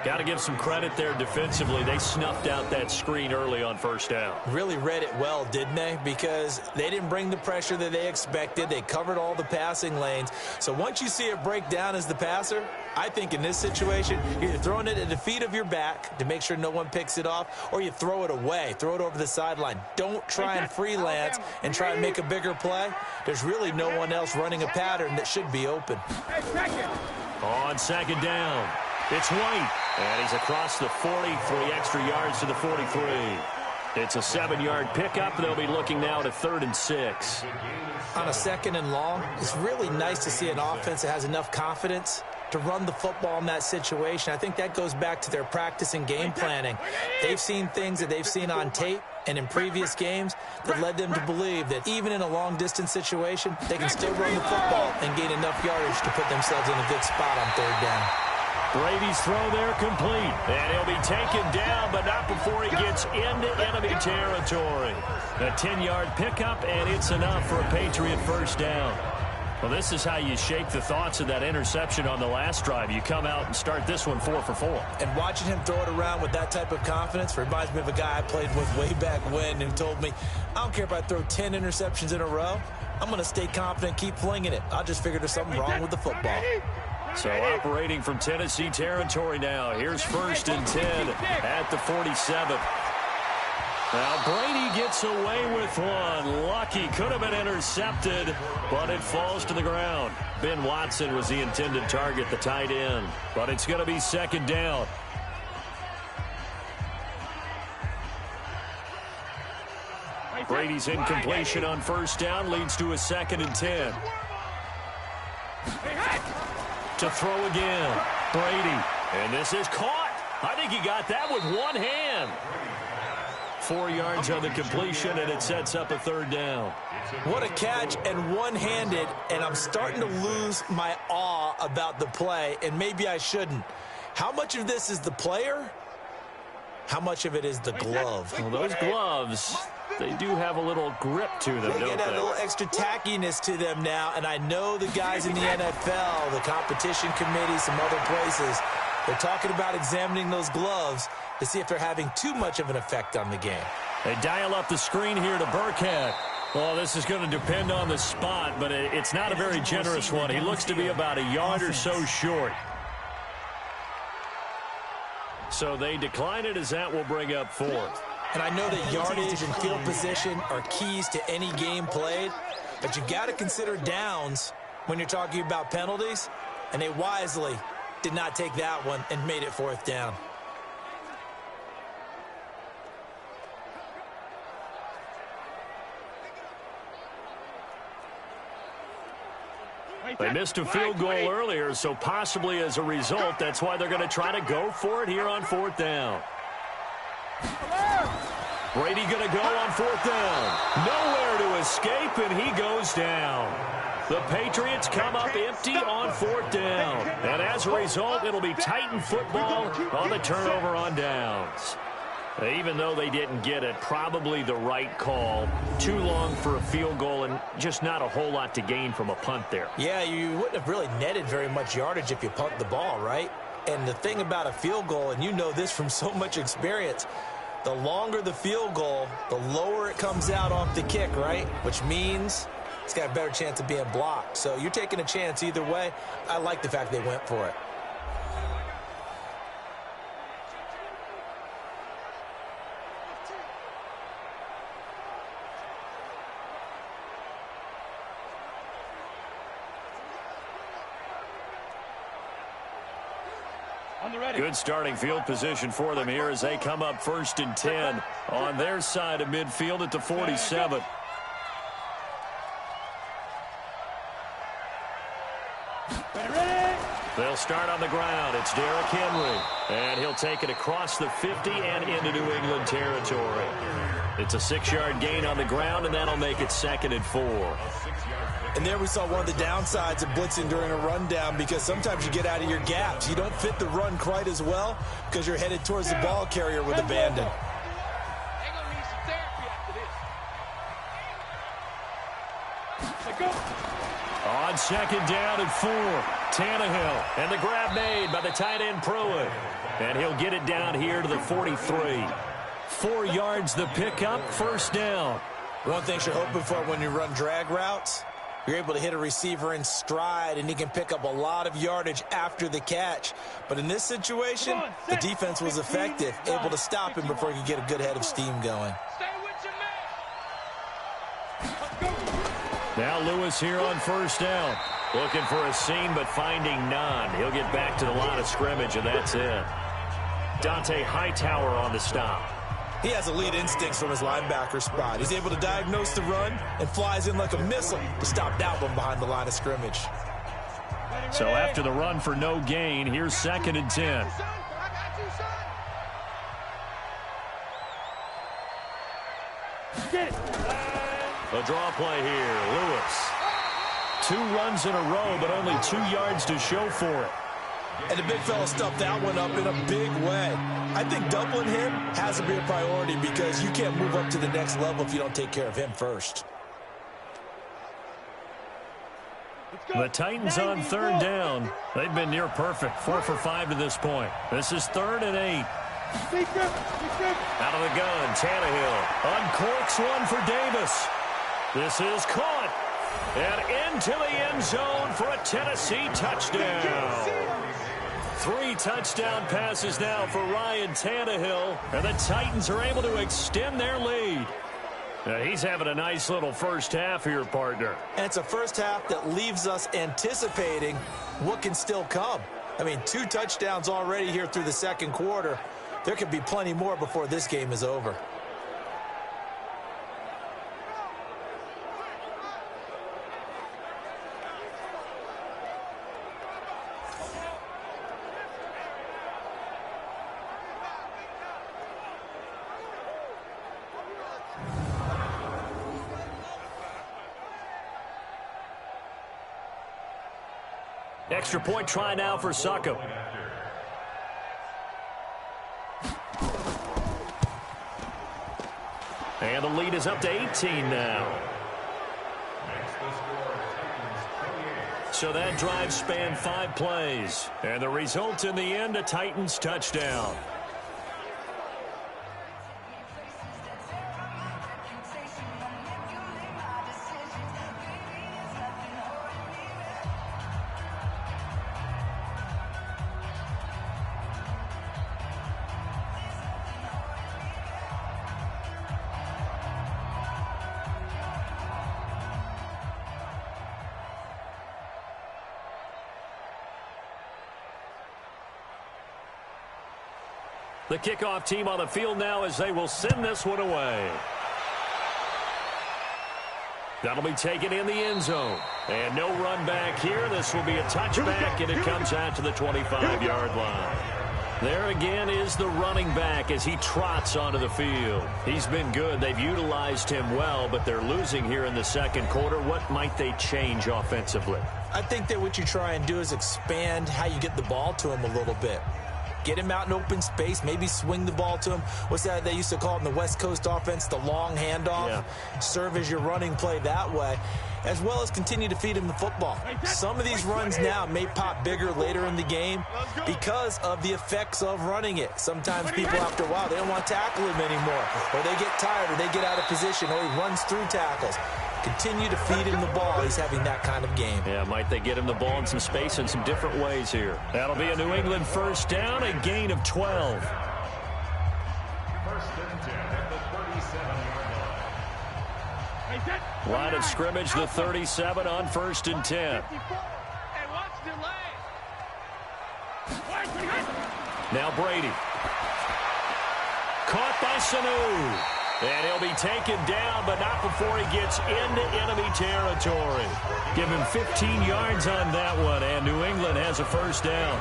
Got to give some credit there defensively. They snuffed out that screen early on first down. Really read it well, didn't they? Because they didn't bring the pressure that they expected. They covered all the passing lanes. So once you see it break down as the passer, I think in this situation, you're either throwing it at the feet of your back to make sure no one picks it off, or you throw it away, throw it over the sideline. Don't try and freelance and try and make a bigger play. There's really no one else running a pattern that should be open. On second down, it's White, and he's across the 40, 3 extra yards to the 43. It's a 7-yard pickup. They'll be looking now at a 3rd and 6. On a 2nd and long, it's really nice to see an offense that has enough confidence to run the football in that situation. I think that goes back to their practice and game planning. They've seen things that they've seen on tape and in previous games that led them to believe that even in a long-distance situation, they can still run the football and gain enough yardage to put themselves in a good spot on 3rd down. Brady's throw there complete. And he'll be taken down, but not before he gets into enemy territory. A 10-yard pickup, and it's enough for a Patriot first down. Well, this is how you shake the thoughts of that interception on the last drive. You come out and start this one 4 for 4. And watching him throw it around with that type of confidence reminds me of a guy I played with way back when who told me, I don't care if I throw 10 interceptions in a row. I'm going to stay confident, keep flinging it. I just figured there's something wrong with the football. So operating from Tennessee territory now. Here's 1st and 10 at the 47. Now Brady gets away with one. Lucky, could have been intercepted, but it falls to the ground. Ben Watson was the intended target, the tight end. But it's going to be 2nd down. Brady's incompletion on 1st down leads to a 2nd and 10. To throw again, Brady. And this is caught. I think he got that with one hand. 4 yards on the completion, and it sets up a 3rd down. What a catch, and one-handed, and I'm starting to lose my awe about the play, and maybe I shouldn't. How much of this is the player, How much of it is the glove? Well, those gloves, they do have a little grip to them, They don't get a they? little extra tackiness to them now, and I know the guys in the NFL, the competition committee, some other places, they're talking about examining those gloves to see if they're having too much of an effect on the game. They dial up the screen here to Burkhead. Well, this is going to depend on the spot, but it's not a very generous one. He looks to be about a yard or so short. So they decline it as that will bring up fourth. And I know that yardage and field position are keys to any game played, but you've got to consider downs when you're talking about penalties, and they wisely did not take that one and made it fourth down. They missed a field goal earlier, so possibly as a result, that's why they're going to try to go for it here on fourth down. Brady going to go on fourth down. Nowhere to escape, and he goes down. The Patriots come up empty on fourth down. And as a result, it'll be Titan football on the turnover on downs. Even though they didn't get it, probably the right call. Too long for a field goal and just not a whole lot to gain from a punt there. Yeah, you wouldn't have really netted very much yardage if you punt the ball, right? And the thing about a field goal, and you know this from so much experience, the longer the field goal, the lower it comes out off the kick, right? Which means it's got a better chance of being blocked. So you're taking a chance either way. I like the fact they went for it. Good starting field position for them here as they come up 1st and 10 on their side of midfield at the 47. They'll start on the ground. It's Derrick Henry. And he'll take it across the 50 and into New England territory. It's a 6-yard gain on the ground, and that'll make it 2nd and 4. And there we saw one of the downsides of blitzing during a rundown, because sometimes you get out of your gaps. You don't fit the run quite as well because you're headed towards the ball carrier with abandon. They're going to need some therapy after this. Let's go. On 2nd down and 4, Tannehill, and the grab made by the tight end Pruitt. And he'll get it down here to the 43. 4 yards the pickup, 1st down. One thing you're hoping for when you run drag routes, you're able to hit a receiver in stride, and he can pick up a lot of yardage after the catch. But in this situation, the defense was effective, able to stop him before he could get a good head of steam going. Stay with your man. Let's go. Now Lewis here on 1st down. Looking for a seam, but finding none. He'll get back to the line of scrimmage, and that's it. Dante Hightower on the stop. He has elite instincts from his linebacker spot. He's able to diagnose the run and flies in like a missile to stop that one behind the line of scrimmage. So after the run for no gain, here's 2nd and 10. A draw play here. Lewis. 2 runs in a row, but only 2 yards to show for it. And the big fella stuffed that one up in a big way. I think doubling him has to be a priority, because you can't move up to the next level if you don't take care of him first. The Titans on 3rd down. They've been near perfect. 4 for 5 to this point. This is 3rd and 8. Out of the gun, Tannehill uncorks one for Davis. This is caught. And into the end zone for a Tennessee touchdown. 3 touchdown passes now for Ryan Tannehill, and the Titans are able to extend their lead. Now, he's having a nice little first half here, partner. And it's a first half that leaves us anticipating what can still come. I mean, 2 touchdowns already here through the 2nd quarter. There could be plenty more before this game is over. Extra point try now for Succop. And the lead is up to 18 now. So that drive spanned 5 plays. And the result in the end, a Titans touchdown. The kickoff team on the field now as they will send this one away. That'll be taken in the end zone. And no run back here. This will be a touchback, and it comes out to the 25-yard line. There again is the running back as he trots onto the field. He's been good. They've utilized him well, but they're losing here in the second quarter. What might they change offensively? I think that what you try and do is expand how you get the ball to him a little bit. Get him out in open space, maybe swing the ball to him. What's that they used to call it in the West Coast offense, the long handoff? Yeah. Serve as your running play that way, as well as continue to feed him the football. Some of these runs now may pop bigger later in the game because of the effects of running it. Sometimes people, after a while, they don't want to tackle him anymore, or they get tired, or they get out of position, or he runs through tackles. Continue to feed him the ball. He's having that kind of game. Yeah, might they get him the ball in some space in some different ways here. That'll be a New England first down, a gain of 12. First and 10 at the 37-yard line. Line of scrimmage, the 37 on first and 10. Now Brady. Caught by Sanu. And he'll be taken down, but not before he gets into enemy territory. Give him 15 yards on that one, and New England has a first down.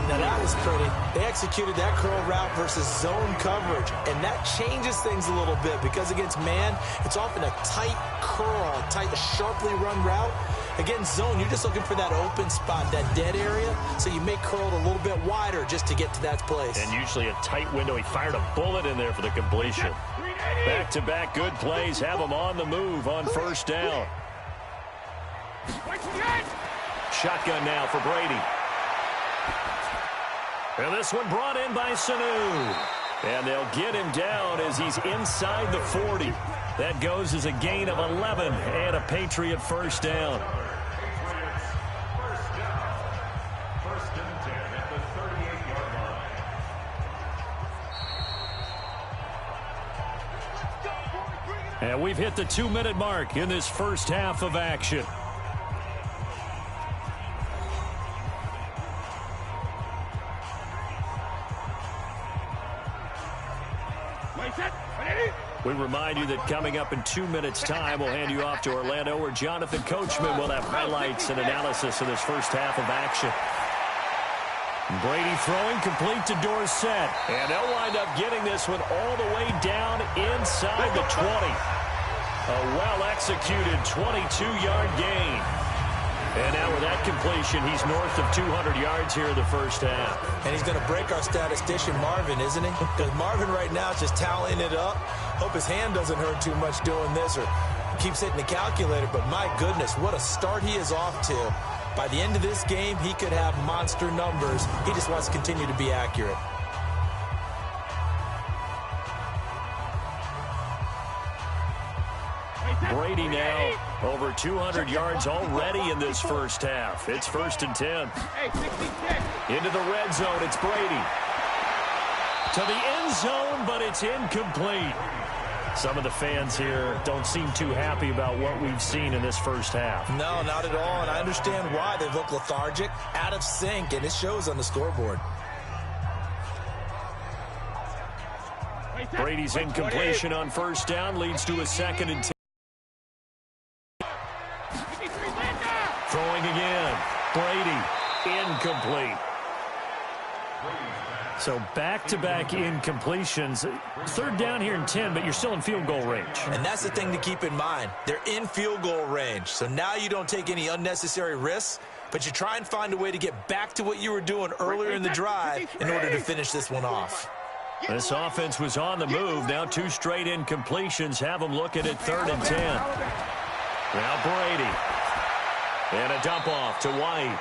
Now that was pretty. They executed that curl route versus zone coverage, and that changes things a little bit because against man, it's often a tight curl, a sharply run route. Against zone, you're just looking for that open spot, that dead area, so you may curl it a little bit wider just to get to that place. And usually a tight window. He fired a bullet in there for the completion. Back-to-back good plays have him on the move on first down. Shotgun now for Brady. And this one brought in by Sanu. And they'll get him down as he's inside the 40. That goes as a gain of 11 and a Patriot first down. First and 10 at the 38-yard line. And we've hit the 2-minute mark in this first half of action. We remind you that coming up in 2 minutes' time, we'll hand you off to Orlando, where Jonathan Coachman will have highlights and analysis of this first half of action. Brady throwing complete to Dorsett. And they'll wind up getting this one all the way down inside the 20. A well-executed 22-yard gain. And now with that completion, he's north of 200 yards here in the first half. And he's going to break our statistician, Marvin, isn't he? Because Marvin right now is just tallying it up. Hope his hand doesn't hurt too much doing this or keeps hitting the calculator. But my goodness, what a start he is off to. By the end of this game, he could have monster numbers. He just wants to continue to be accurate. Brady now over 200 yards already in this first half. It's first and 10. Into the red zone, it's Brady. To the end zone, but it's incomplete. Some of the fans here don't seem too happy about what we've seen in this first half. No, not at all, and I understand why. They look lethargic, out of sync, and it shows on the scoreboard. Brady's incompletion on first down leads to a second and 10. Throwing again. Brady, incomplete. So back-to-back incompletions. Third down here in 10, but you're still in field goal range. And that's the thing to keep in mind. They're in field goal range. So now you don't take any unnecessary risks, but you try and find a way to get back to what you were doing earlier in the drive in order to finish this one off. This offense was on the move. Now 2 straight incompletions have them looking at 3rd and 10. Now Brady. And a dump off to White.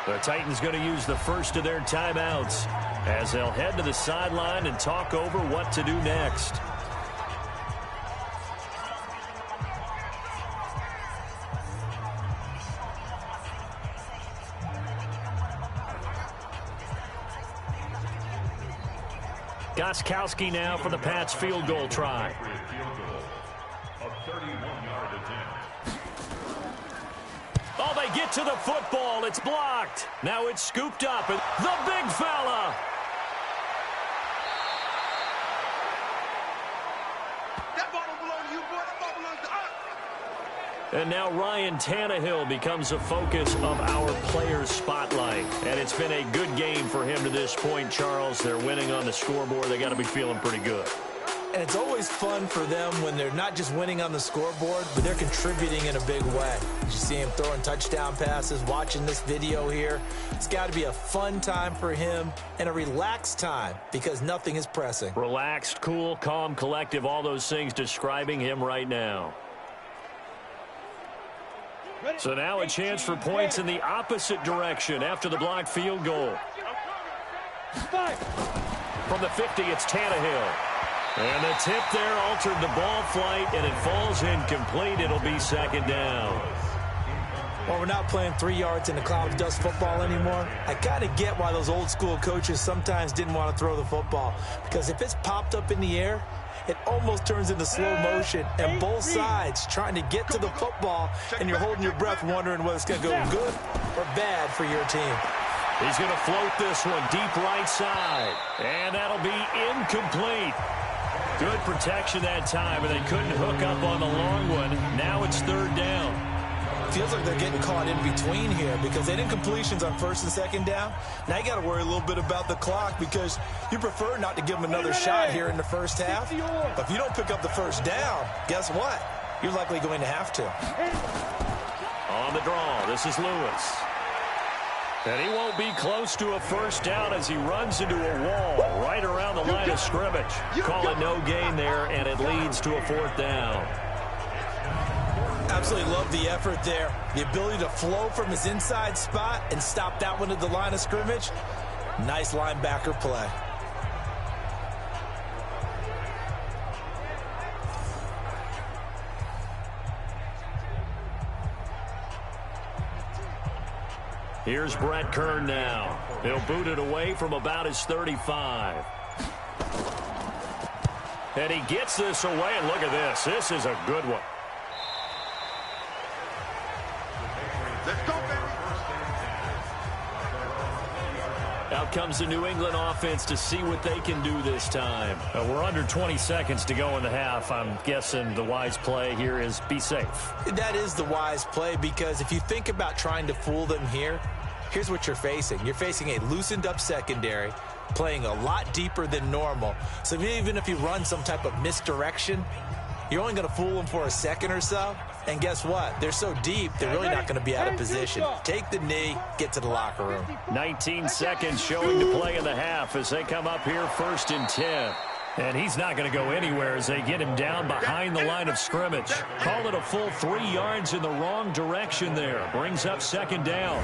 The Titans going to use the first of their timeouts as they'll head to the sideline and talk over what to do next. Gostkowski now for the Pats field goal try. A 31-yard attempt. Oh, they get to the football. It's blocked. Now it's scooped up. And the big fella. That ball don't belong to you, boy. That ball belongs to us. And now Ryan Tannehill becomes a focus of our players' spotlight. And it's been a good game for him to this point, Charles. They're winning on the scoreboard. They got to be feeling pretty good. And it's always fun for them when they're not just winning on the scoreboard, but they're contributing in a big way. You see him throwing touchdown passes, watching this video here. It's got to be a fun time for him and a relaxed time because nothing is pressing. Relaxed, cool, calm, collective, all those things describing him right now. So now a chance for points in the opposite direction after the blocked field goal. From the 50, it's Tannehill. And the tip there altered the ball flight, and it falls incomplete. It'll be 2nd down. Well, we're not playing 3 yards in the cloud of dust football anymore. I kind of get why those old school coaches sometimes didn't want to throw the football. Because if it's popped up in the air, it almost turns into slow motion, and both sides trying to get to the football, and you're holding your breath wondering whether it's going to go good or bad for your team. He's going to float this one deep right side, and that'll be incomplete. Good protection that time, and they couldn't hook up on the long one. Now it's 3rd down. Feels like they're getting caught in between here because they didn't completions on 1st and 2nd down. Now you got to worry a little bit about the clock because you prefer not to give them another shot here in the first half. But if you don't pick up the 1st down, guess what? You're likely going to have to. On the draw, this is Lewis. And he won't be close to a 1st down as he runs into a wall right around the line of scrimmage. Call it no gain there, and it leads to a 4th down. Absolutely love the effort there. The ability to flow from his inside spot and stop that one at the line of scrimmage. Nice linebacker play. Here's Brett Kern now. He'll boot it away from about his 35. And he gets this away, and look at this. This is a good one. Let's go, baby. Out comes the New England offense to see what they can do this time. We're under 20 seconds to go in the half. I'm guessing the wise play here is be safe. That is the wise play because if you think about trying to fool them here, here's what you're facing. You're facing a loosened up secondary, playing a lot deeper than normal. So even if you run some type of misdirection, you're only going to fool them for a second or so. And guess what? They're so deep, they're really not going to be out of position. Take the knee, get to the locker room. 19 seconds showing to play in the half as they come up here 1st and 10. And he's not going to go anywhere as they get him down behind the line of scrimmage. Call it a full 3 yards in the wrong direction there. Brings up 2nd down.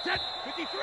Set, 53.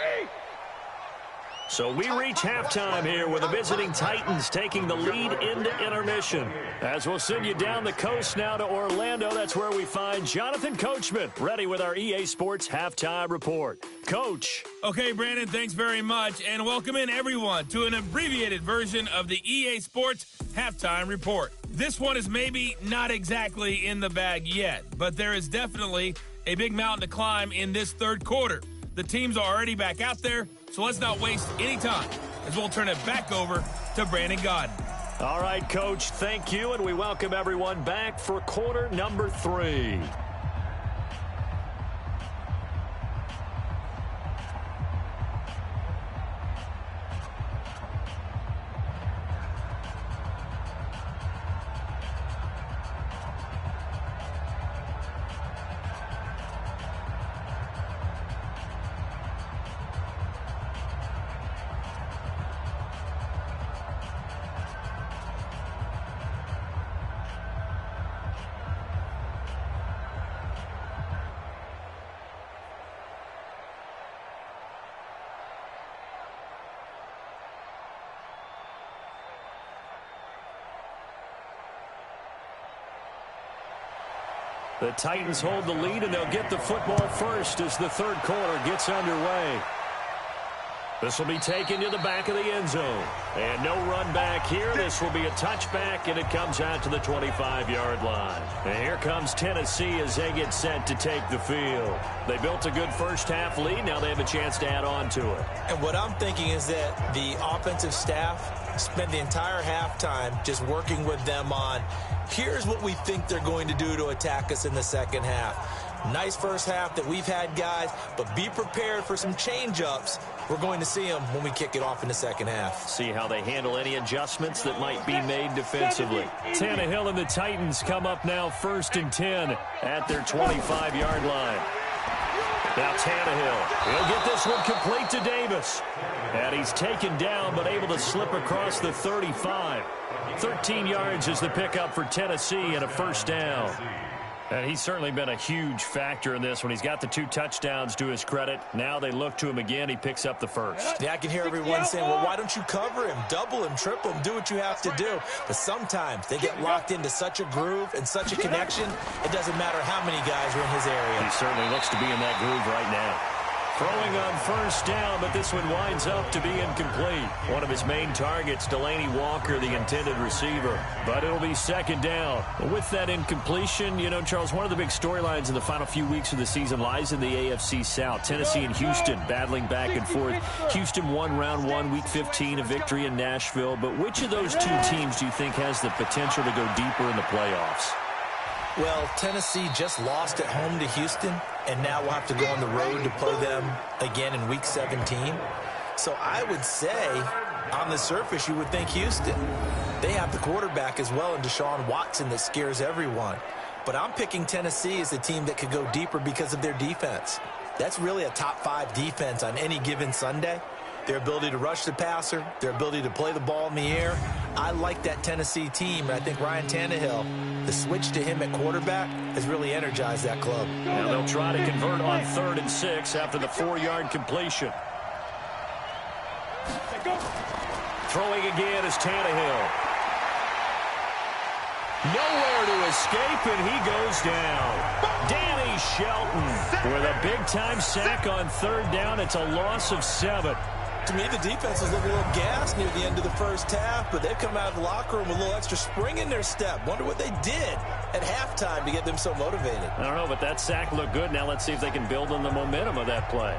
So we reach halftime here with the visiting Titans taking the lead into intermission. As we'll send you down the coast now to Orlando, that's where we find Jonathan Coachman ready with our EA Sports Halftime Report. Coach. Okay, Brandon, thanks very much, and welcome in everyone to an abbreviated version of the EA Sports Halftime Report. This one is maybe not exactly in the bag yet, but there is definitely a big mountain to climb in this 3rd quarter. The teams are already back out there, so let's not waste any time as we'll turn it back over to Brandon Godden. All right, Coach, thank you, and we welcome everyone back for quarter number 3. The Titans hold the lead, and they'll get the football first as the third quarter gets underway. This will be taken to the back of the end zone. And no run back here. This will be a touchback, and it comes out to the 25-yard line. And here comes Tennessee as they get set to take the field. They built a good first-half lead. Now they have a chance to add on to it. And what I'm thinking is that the offensive staff spent the entire halftime just working with them on, here's what we think they're going to do to attack us in the second half. Nice first half that we've had, guys, but be prepared for some change-ups. We're going to see them when we kick it off in the second half. See how they handle any adjustments that might be made defensively. Tannehill and the Titans come up now 1st and 10 at their 25-yard line. Now Tannehill, he'll get this one complete to Davis. And he's taken down but able to slip across the 35. 13 yards is the pickup for Tennessee and a first down. And he's certainly been a huge factor in this when he's got the 2 touchdowns to his credit. Now they look to him again. He picks up the first. Yeah, I can hear everyone saying, well, why don't you cover him, double him, triple him, do what you have to do. But sometimes they get locked into such a groove and such a connection, it doesn't matter how many guys are in his area. He certainly looks to be in that groove right now. Throwing on first down, but this one winds up to be incomplete. One of his main targets, Delaney Walker, the intended receiver. But it'll be second down. With that incompletion, you know, Charles, one of the big storylines in the final few weeks of the season lies in the AFC South. Tennessee and Houston battling back and forth. Houston won round 1, week 15, a victory in Nashville. But which of those 2 teams do you think has the potential to go deeper in the playoffs? Well, Tennessee just lost at home to Houston, and now we'll have to go on the road to play them again in Week 17. So I would say, on the surface, you would think Houston. They have the quarterback as well in Deshaun Watson that scares everyone. But I'm picking Tennessee as a team that could go deeper because of their defense. That's really a top 5 defense on any given Sunday. Their ability to rush the passer, their ability to play the ball in the air. I like that Tennessee team, and I think Ryan Tannehill, the switch to him at quarterback, has really energized that club. Now they'll try to convert on 3rd and 6 after the 4-yard completion. Throwing again is Tannehill. Nowhere to escape, and he goes down. Danny Shelton with a big-time sack on 3rd down. It's a loss of 7. To me, the defense was looking a little gassed near the end of the first half, but they've come out of the locker room with a little extra spring in their step. Wonder what they did at halftime to get them so motivated. I don't know, but that sack looked good. Now let's see if they can build on the momentum of that play.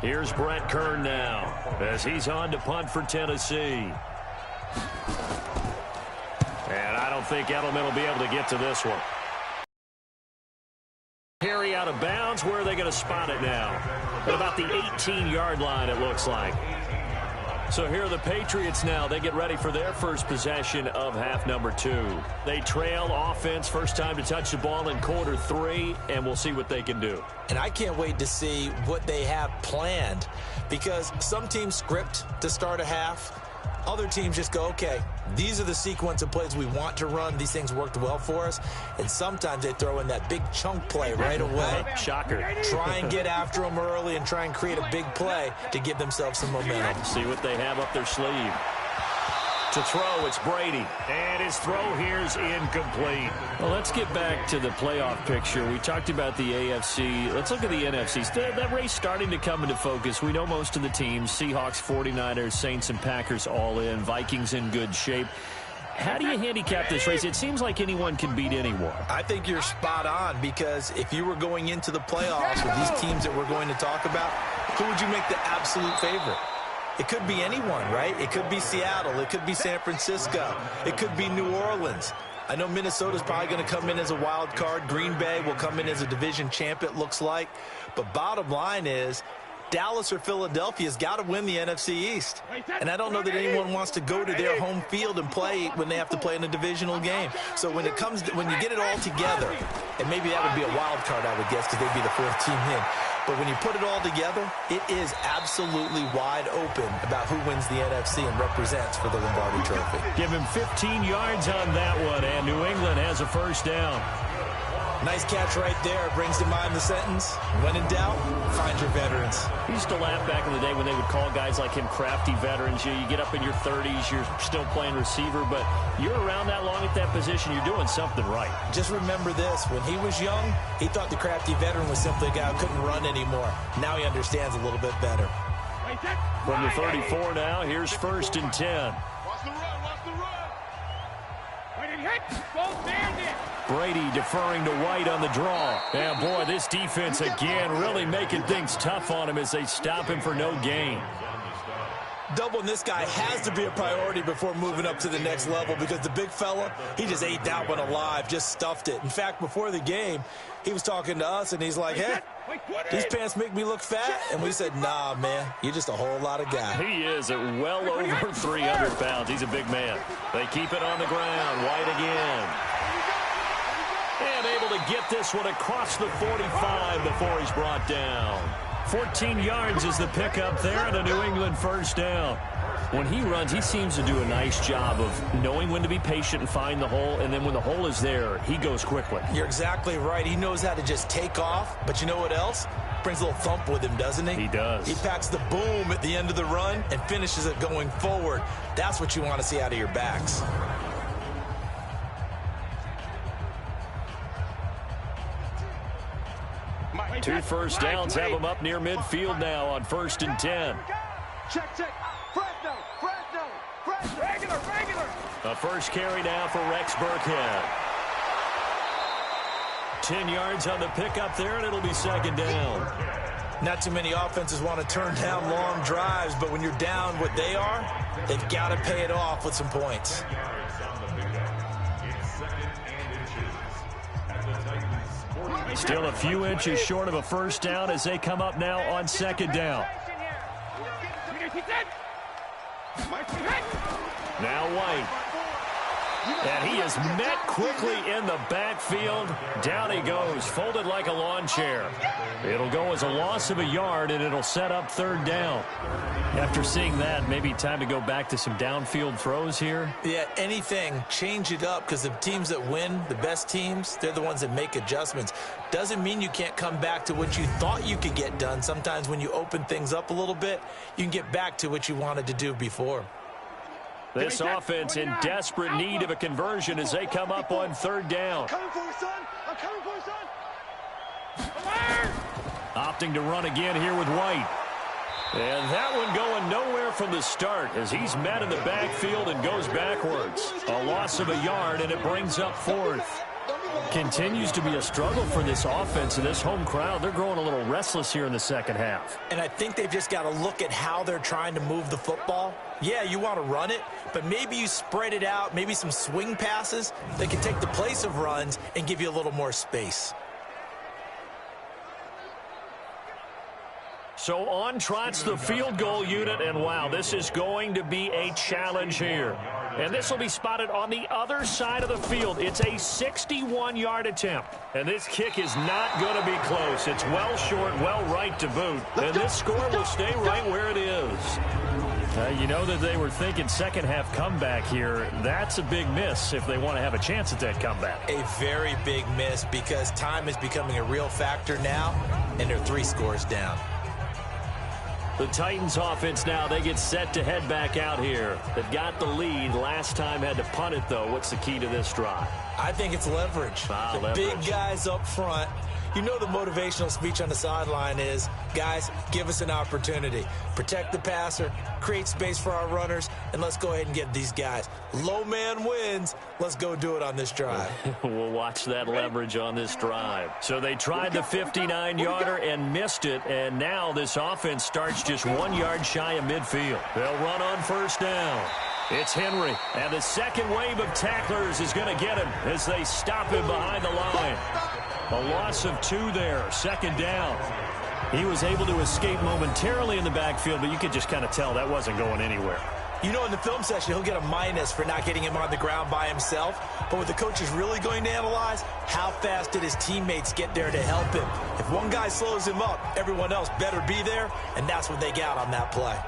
Here's Brett Kern now as he's on to punt for Tennessee. And I don't think Edelman will be able to get to this one. Carry out of bounds. Where are they going to spot it now? At about the 18-yard line, it looks like. So here are the Patriots now. They get ready for their first possession of half number 2. They trail offense, first time to touch the ball in quarter 3, and we'll see what they can do. And I can't wait to see what they have planned, because some teams script to start a half. Other teams just go, okay, these are the sequence of plays we want to run. These things worked well for us. And sometimes they throw in that big chunk play right away. Shocker. Try and get after them early and try and create a big play to give themselves some momentum. See what they have up their sleeve. To throw, it's Brady. And his throw here is incomplete. Well, let's get back to the playoff picture. We talked about the AFC. Let's look at the NFC. That race starting to come into focus. We know most of the teams. Seahawks, 49ers, Saints, and Packers all in. Vikings in good shape. How do you handicap this race? It seems like anyone can beat anyone. I think you're spot on, because if you were going into the playoffs with these teams that we're going to talk about, who would you make the absolute favorite? It could be anyone, right? It could be Seattle. It could be San Francisco. It could be New Orleans. I know Minnesota's probably going to come in as a wild card. Green Bay will come in as a division champ, it looks like. But bottom line is, Dallas or Philadelphia's got to win the NFC East. And I don't know that anyone wants to go to their home field and play when they have to play in a divisional game. So when you get it all together, and maybe that would be a wild card, I would guess, because they'd be the 4th team in. But when you put it all together, it is absolutely wide open about who wins the NFC and represents for the Lombardi Trophy. Give him 15 yards on that one, and New England has a first down. Nice catch right there. Brings to mind the sentence, when in doubt, find your veterans. He used to laugh back in the day when they would call guys like him crafty veterans. You get up in your 30s, you're still playing receiver, but you're around that long at that position, you're doing something right. Just remember this. When he was young, he thought the crafty veteran was simply a guy who couldn't run anymore. Now he understands a little bit better. From the 34 now, here's 1st and 10. Watch the run, watch the run. Brady deferring to White on the draw. And boy, this defense again really making things tough on him as they stop him for no gain. Doubling this guy has to be a priority before moving up to the next level because the big fella, he just ate that one alive, just stuffed it. In fact, before the game, he was talking to us, and he's like, hey, these pants make me look fat. And we said, nah, man, you're just a whole lot of guy. He is at well over 300 pounds. He's a big man. They keep it on the ground. White again. And able to get this one across the 45 before he's brought down. 14 yards is the pickup there and a New England 1st down. When he runs, he seems to do a nice job of knowing when to be patient and find the hole, and then when the hole is there, he goes quickly. You're exactly right. He knows how to just take off, but you know what else? Brings a little thump with him, doesn't he? He does. He packs the boom at the end of the run and finishes it going forward. That's what you want to see out of your backs. Two first downs have him up near midfield now on 1st and 10. Check. Fresno. Regular. A first carry now for Rex Burkhead. 10 yards on the pickup there, and it'll be 2nd down. Not too many offenses want to turn down long drives, but when you're down what they are, they've got to pay it off with some points. Still a few inches short of a 1st down as they come up now on 2nd down. Now White. And he is met quickly in the backfield. Down he goes, folded like a lawn chair. It'll go as a loss of a yard, and it'll set up 3rd down. After seeing that, maybe time to go back to some downfield throws here. Yeah, anything. Change it up because the teams that win, the best teams, they're the ones that make adjustments. Doesn't mean you can't come back to what you thought you could get done. Sometimes when you open things up a little bit, you can get back to what you wanted to do before. This offense in desperate need of a conversion as they come up on 3rd down. I'm coming for you, son. Opting to run again here with White. And that one going nowhere from the start as he's met in the backfield and goes backwards. A loss of a yard, and it brings up 4th. Continues to be a struggle for this offense and this home crowd. They're growing a little restless here in the 2nd half. And I think they've just got to look at how they're trying to move the football. Yeah, you want to run it, but maybe you spread it out, maybe some swing passes that can take the place of runs and give you a little more space. So on trots the field goal unit, and wow, this is going to be a challenge here. And this will be spotted on the other side of the field. It's a 61-yard attempt. And this kick is not going to be close. It's well short, well right to boot. And this score will stay right where it is. You know that they were thinking 2nd half comeback here. That's a big miss if they want to have a chance at that comeback. A very big miss because time is becoming a real factor now, and they're 3 scores down. The Titans offense now, they get set to head back out here. They've got the lead. Last time had to punt it, though. What's the key to this drive? I think it's leverage. Leverage. Big guys up front. You know the motivational speech on the sideline is, guys, give us an opportunity. Protect the passer, create space for our runners, and let's go ahead and get these guys. Low man wins. Let's go do it on this drive. We'll watch that leverage on this drive. So they tried the 59-yarder and missed it, and now this offense starts just 1 yard shy of midfield. They'll run on 1st down. It's Henry, and the second wave of tacklers is going to get him as they stop him behind the line. A loss of 2 there, 2nd down. He was able to escape momentarily in the backfield, but you could just kind of tell that wasn't going anywhere. You know, in the film session, he'll get a minus for not getting him on the ground by himself. But what the coach is really going to analyze, how fast did his teammates get there to help him? If one guy slows him up, everyone else better be there, and that's what they got on that play.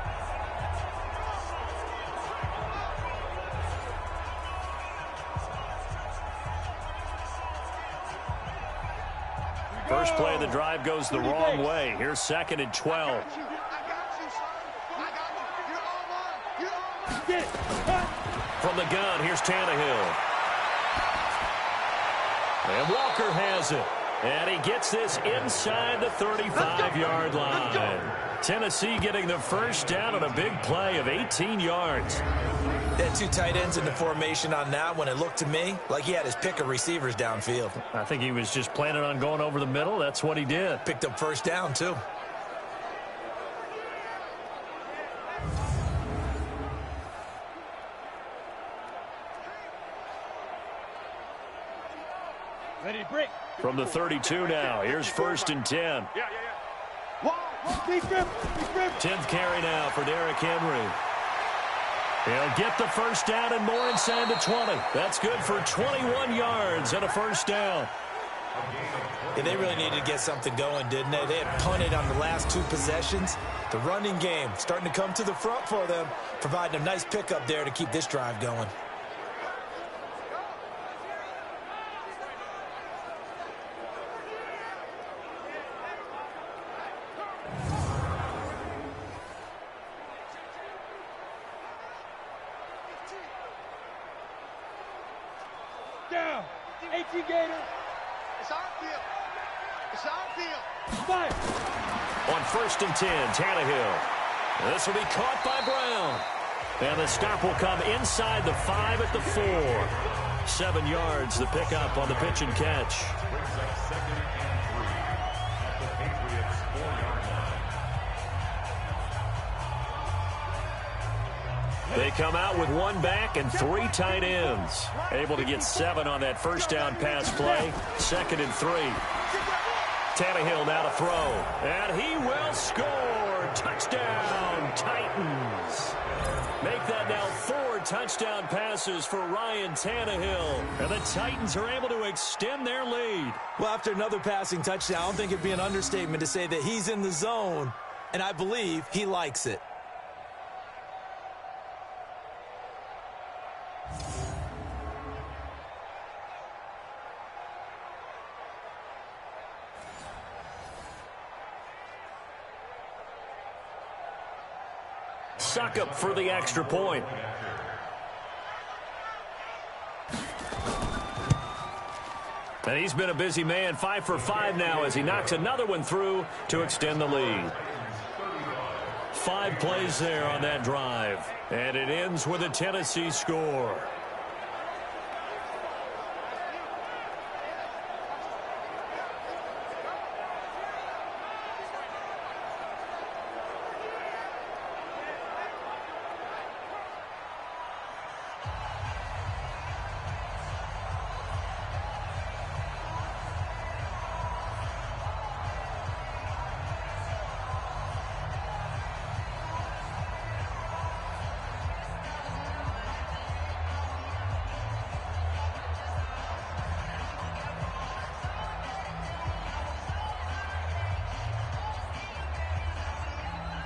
First play of the drive goes the wrong way. Here's 2nd and 12. From the gun, here's Tannehill. And Walker has it. And he gets this inside the 35-yard line. Tennessee getting the first down on a big play of 18 yards. They had 2 tight ends in the formation on that one. It looked to me like he had his pick of receivers downfield. I think he was just planning on going over the middle. That's what he did. Picked up first down, too. Ready to break. From the 32 now. Here's 1st and 10. 10th carry now for Derrick Henry. He'll get the first down and more inside the 20. That's good for 21 yards and a first down. Yeah, they really needed to get something going, didn't they? They had punted on the last 2 possessions. The running game starting to come to the front for them, providing a nice pickup there to keep this drive going. Down. 18 Gator. It's our field. It's our field. Fire. On 1st and 10, Tannehill. This will be caught by Brown. And the stop will come inside the 5 at the 4. 7 yards, the pickup on the pitch and catch. Brings up 2nd and 3 at the Patriots 4-yard line. They come out with 1 back and 3 tight ends. Able to get 7 on that first down pass play. 2nd and 3. Tannehill now to throw. And he will score. Touchdown, Titans. Make that now 4 touchdown passes for Ryan Tannehill. And the Titans are able to extend their lead. Well, after another passing touchdown, I don't think it'd be an understatement to say that he's in the zone, and I believe he likes it. Succop for the extra point. And he's been a busy man, 5 for 5 now as he knocks another one through to extend the lead. 5 plays there on that drive. And it ends with a Tennessee score.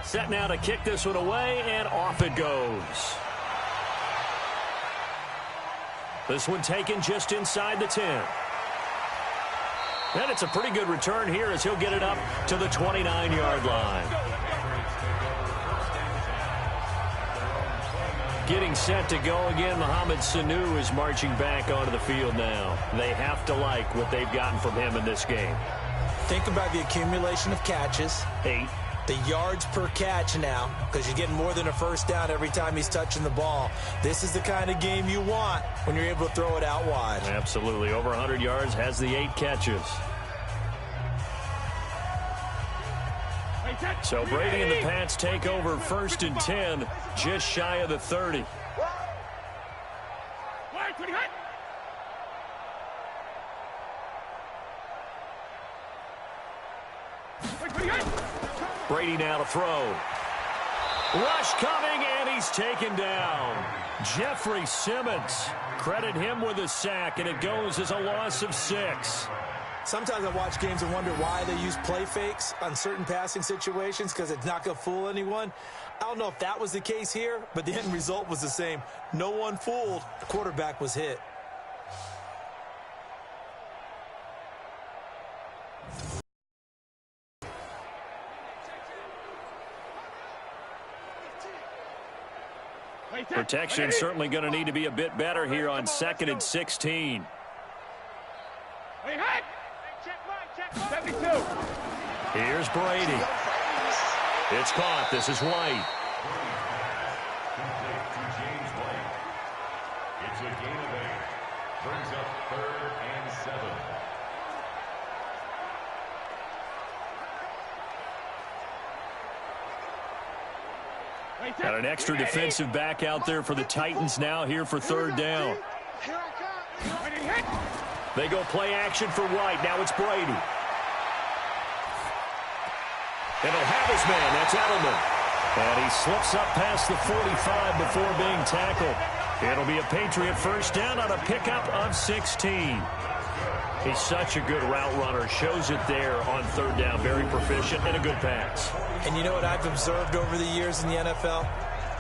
Set now to kick this one away, and off it goes. This one taken just inside the 10. And it's a pretty good return here as he'll get it up to the 29-yard line. Getting set to go again, Mohamed Sanu is marching back onto the field now. They have to like what they've gotten from him in this game. Think about the accumulation of catches. 8. The yards per catch now, because you're getting more than a first down every time he's touching the ball. This is the kind of game you want when you're able to throw it out wide. Absolutely. Over 100 yards, has the 8 catches. So Brady and the Pats take over 1st and 10, just shy of the 30. Brady now to throw. Rush coming, and he's taken down. Jeffrey Simmons, credit him with a sack, and it goes as a loss of 6. Sometimes I watch games and wonder why they use play fakes on certain passing situations, because it's not going to fool anyone. I don't know if that was the case here, but the end result was the same. No one fooled. The quarterback was hit. Protection certainly going to need to be a bit better here on 2nd and 16. Here's Brady. It's caught. This is White. It's a gain of 8. Brings up 3rd and 7. Got an extra defensive back out there for the Titans now here for 3rd down. They go play action for White. Now it's Brady. And he'll have his man. That's Edelman. And he slips up past the 45 before being tackled. It'll be a Patriot first down on a pickup of 16. He's such a good route runner. Shows it there on 3rd down. Very proficient and a good pass. And you know what I've observed over the years in the NFL?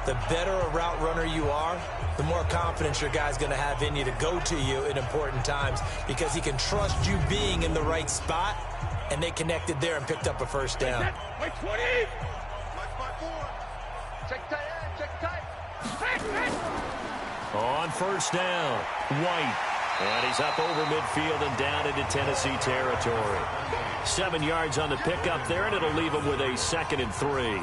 The better a route runner you are, the more confidence your guy's going to have in you to go to you in important times because he can trust you being in the right spot, and they connected there and picked up a first down. Wait, 20! Check tight end, check tight. On 1st down, White. And he's up over midfield and down into Tennessee territory. 7 yards on the pickup there, and it'll leave him with a 2nd and 3.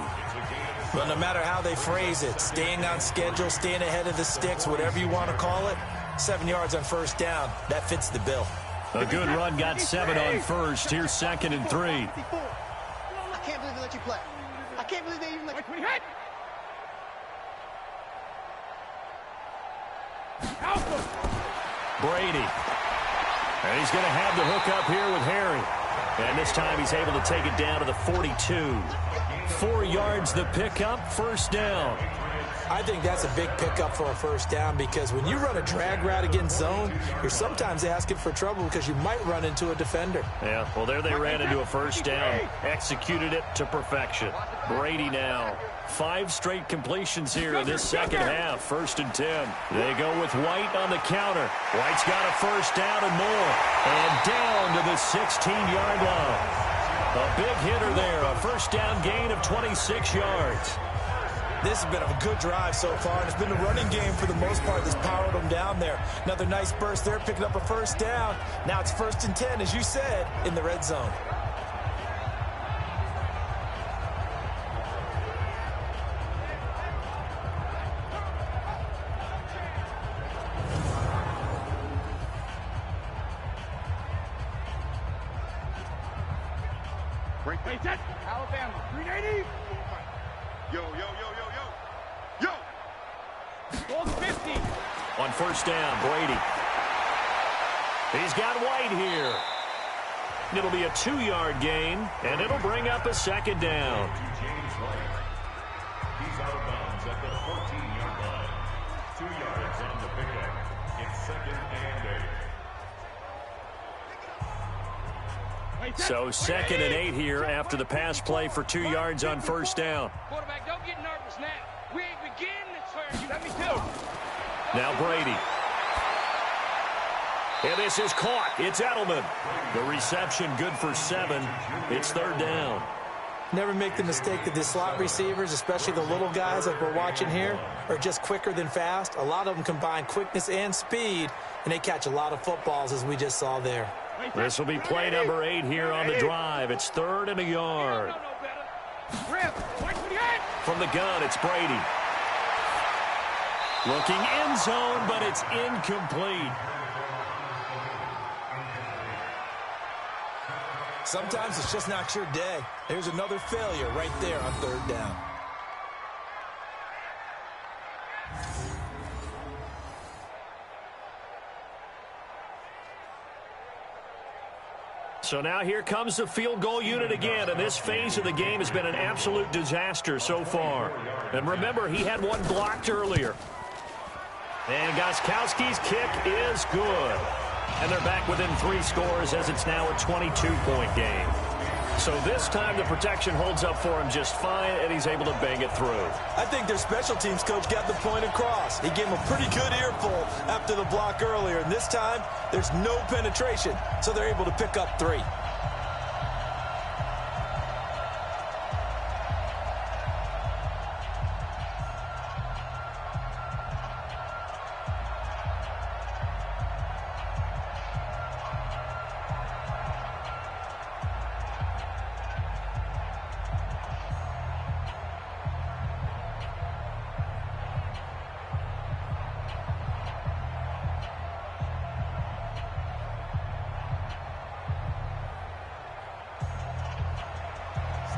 Well, no matter how they phrase it, staying on schedule, staying ahead of the sticks, whatever you want to call it, 7 yards on 1st down, that fits the bill. A good run, got 7 on 1st. Here's 2nd and 3. I can't believe they let you play. I can't believe they even let you play. Brady. And he's going to have the hook up here with Harry. And this time he's able to take it down to the 42. 4 yards the pickup, 1st down. I think that's a big pickup for a 1st down because when you run a drag route against zone, you're sometimes asking for trouble because you might run into a defender. Yeah, well, there they ran into a 1st down. Executed it to perfection. Brady now. 5 straight completions here in this 2nd half. 1st and 10. They go with White on the counter. White's got a 1st down and more. And down to the 16-yard line. A big hitter there. A 1st down gain of 26 yards. This has been a good drive so far, and it's been a running game for the most part that's powered them down there. Another nice burst there, picking up a 1st down. Now it's 1st and 10, as you said, in the red zone. Break that. Alabama, 380. Yo, yo, yo, yo, yo. Yo! Goal 50. On 1st down, Brady. He's got White here. It'll be a 2-yard gain, and it'll bring up a 2nd down. James White. He's out of bounds at the 14-yard line. 2 yards on the pickup. It's 2nd and 8. So 2nd and 8 here after the pass play for 2 yards on 1st down. Quarterback, don't get nervous now. We ain't beginning this first. You let me do. Now Brady. And this is caught. It's Edelman. The reception good for 7. It's 3rd down. Never make the mistake that the slot receivers, especially the little guys like we're watching here, are just quicker than fast. A lot of them combine quickness and speed, and they catch a lot of footballs, as we just saw there. This will be play number 8 here on the drive. It's 3rd and a yard. From the gun, it's Brady. Looking end zone, but it's incomplete. Sometimes it's just not your day. There's another failure right there on 3rd down. So now here comes the field goal unit again, and this phase of the game has been an absolute disaster so far. And remember, he had one blocked earlier. And Gostkowski's kick is good. And they're back within 3 scores as it's now a 22-point game. So this time the protection holds up for him just fine, and he's able to bang it through. I think their special teams coach got the point across. He gave him a pretty good earful after the block earlier, and this time there's no penetration, so they're able to pick up 3.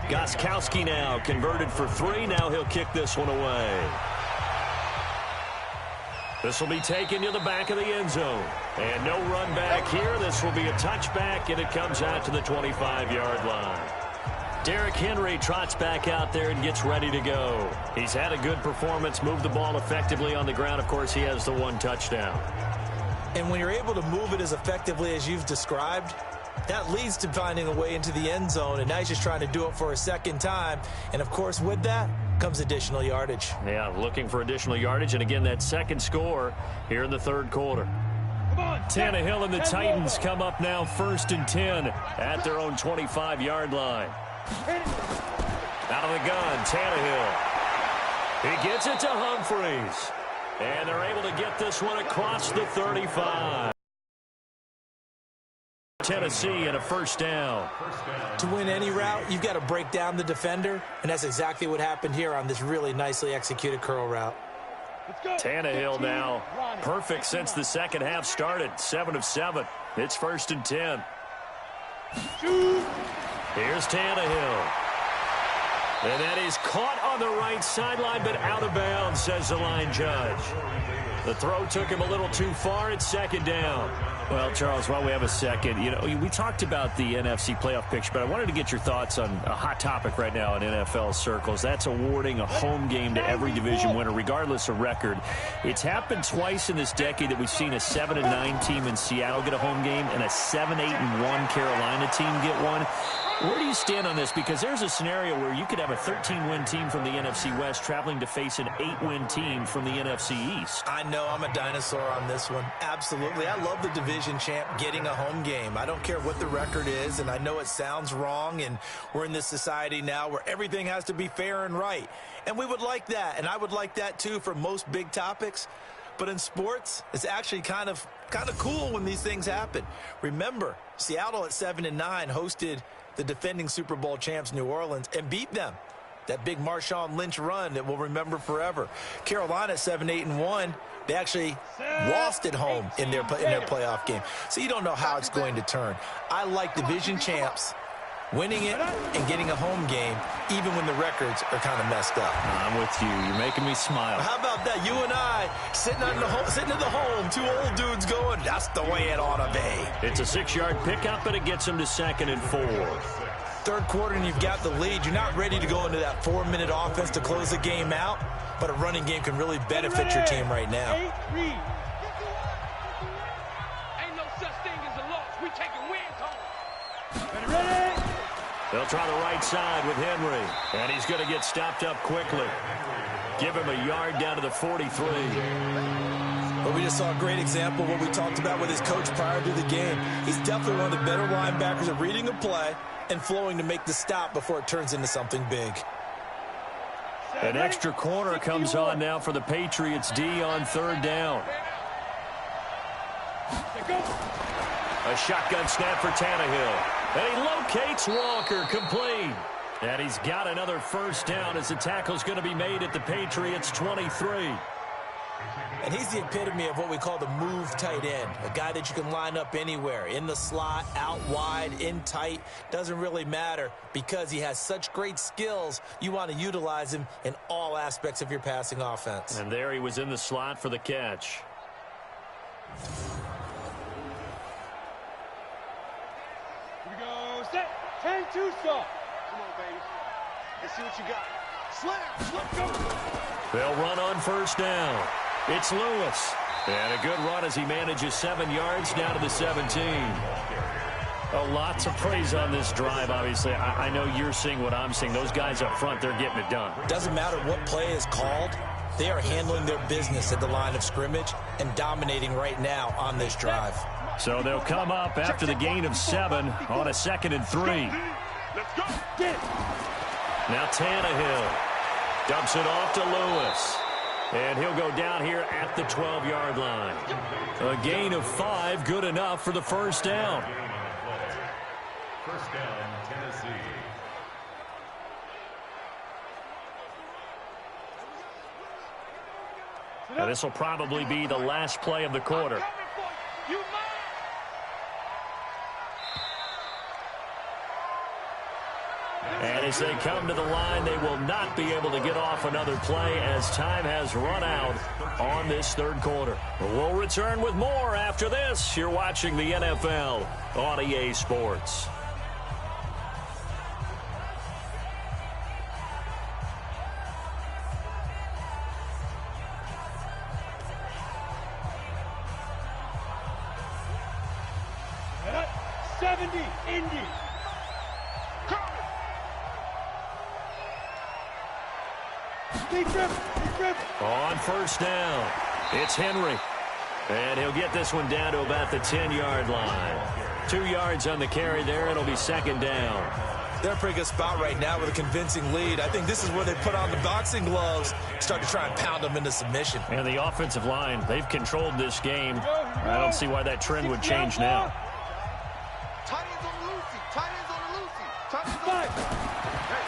Gostkowski now converted for 3. Now he'll kick this one away. This will be taken to the back of the end zone. And no run back here. This will be a touchback, and it comes out to the 25-yard line. Derrick Henry trots back out there and gets ready to go. He's had a good performance, moved the ball effectively on the ground. Of course, he has the 1 touchdown. And when you're able to move it as effectively as you've described, that leads to finding a way into the end zone, and now he's just trying to do it for a second time. And, of course, with that comes additional yardage. Yeah, looking for additional yardage, and again, that second score here in the third quarter. Tannehill and the Titans come up now 1st and 10 at their own 25-yard line. Out of the gun, Tannehill. He gets it to Humphries. And they're able to get this one across the 35. Tennessee and a first down. To win any route, you've got to break down the defender, and that's exactly what happened here on this really nicely executed curl route. Tannehill now perfect since the second half started. 7 of 7. It's 1st and 10. Here's Tannehill. And that is caught on the right sideline, but out of bounds, says the line judge. The throw took him a little too far. It's 2nd down. Well, Charles, while we have a second, you know, we talked about the NFC playoff picture, but I wanted to get your thoughts on a hot topic right now in NFL circles. That's awarding a home game to every division winner, regardless of record. It's happened twice in this decade that we've seen a 7-9 team in Seattle get a home game and a 7-8-1 Carolina team get one. Where do you stand on this? Because there's a scenario where you could have a 13-win team from the NFC West traveling to face an 8-win team from the NFC East. I know I'm a dinosaur on this one. Absolutely. I love the division champ getting a home game. I don't care what the record is, and I know it sounds wrong, and we're in this society now where everything has to be fair and right. And we would like that, and I would like that too for most big topics. But in sports, it's actually kind of cool when these things happen. Remember, Seattle at 7-9 hosted the defending Super Bowl champs New Orleans and beat them. That big Marshawn Lynch run that we'll remember forever. Carolina 7-8-1. They actually lost at home in their playoff game. So you don't know how it's going to turn. I like division champs winning it and getting a home game, even when the records are kind of messed up. I'm with you. You're making me smile. How about that? You and I sitting at the home, 2 old dudes going, that's the way it ought to be. It's a 6-yard pickup, and it gets them to 2nd and 4. Third quarter, and you've got the lead. You're not ready to go into that 4-minute offense to close the game out, but a running game can really benefit your team right now. Ain't no such thing as a loss. We taking wins home. Ready? They'll try the right side with Henry, and he's going to get stopped up quickly. Give him a yard down to the 43. But we just saw a great example of what we talked about with his coach prior to the game. He's definitely one of the better linebackers at reading a play and flowing to make the stop before it turns into something big. An extra corner comes on now for the Patriots D on 3rd down. A shotgun snap for Tannehill. And he locates Walker, complete. And he's got another first down as the tackle's going to be made at the Patriots 23. And he's the epitome of what we call the move tight end, a guy that you can line up anywhere, in the slot, out wide, in tight, doesn't really matter because he has such great skills. You want to utilize him in all aspects of your passing offense. And there he was in the slot for the catch. Here we go. Set. 10-2 stop. Come on, baby. Let's see what you got. Slam. Let's go. They'll run on 1st down. It's Lewis. And a good run as he manages 7 yards down to the 17. Oh, lots of praise on this drive, obviously. I know you're seeing what I'm seeing. Those guys up front, they're getting it done. Doesn't matter what play is called. They are handling their business at the line of scrimmage and dominating right now on this drive. So they'll come up after the gain of 7 on a 2nd and 3. Let's go. Get it. Now Tannehill dumps it off to Lewis. And he'll go down here at the 12-yard line. A gain of 5, good enough for the first down. First down, Tennessee. Now this will probably be the last play of the quarter. And as they come to the line, they will not be able to get off another play as time has run out on this third quarter. We'll return with more after this. You're watching the NFL on EA Sports. On first down, it's Henry. And he'll get this one down to about the 10-yard line. 2 yards on the carry there. It'll be second down. They're in a pretty good spot right now with a convincing lead. I think this is where they put on the boxing gloves, start to try and pound them into submission. And the offensive line, they've controlled this game. I don't see why that trend would change now.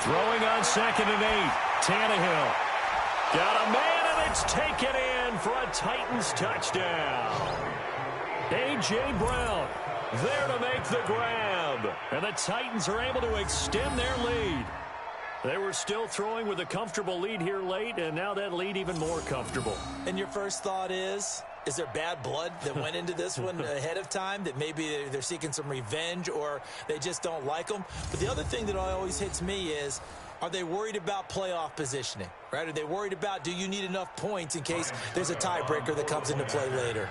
Throwing on 2nd and 8. Tannehill. Got a man, and it's taken in for a Titans touchdown. A.J. Brown there to make the grab. And the Titans are able to extend their lead. They were still throwing with a comfortable lead here late, and now that lead even more comfortable. And your first thought is there bad blood that went into this one ahead of time, that maybe they're seeking some revenge or they just don't like them? But the other thing that always hits me is, are they worried about playoff positioning, right? Are they worried about, do you need enough points in case there's a tiebreaker that comes into play later?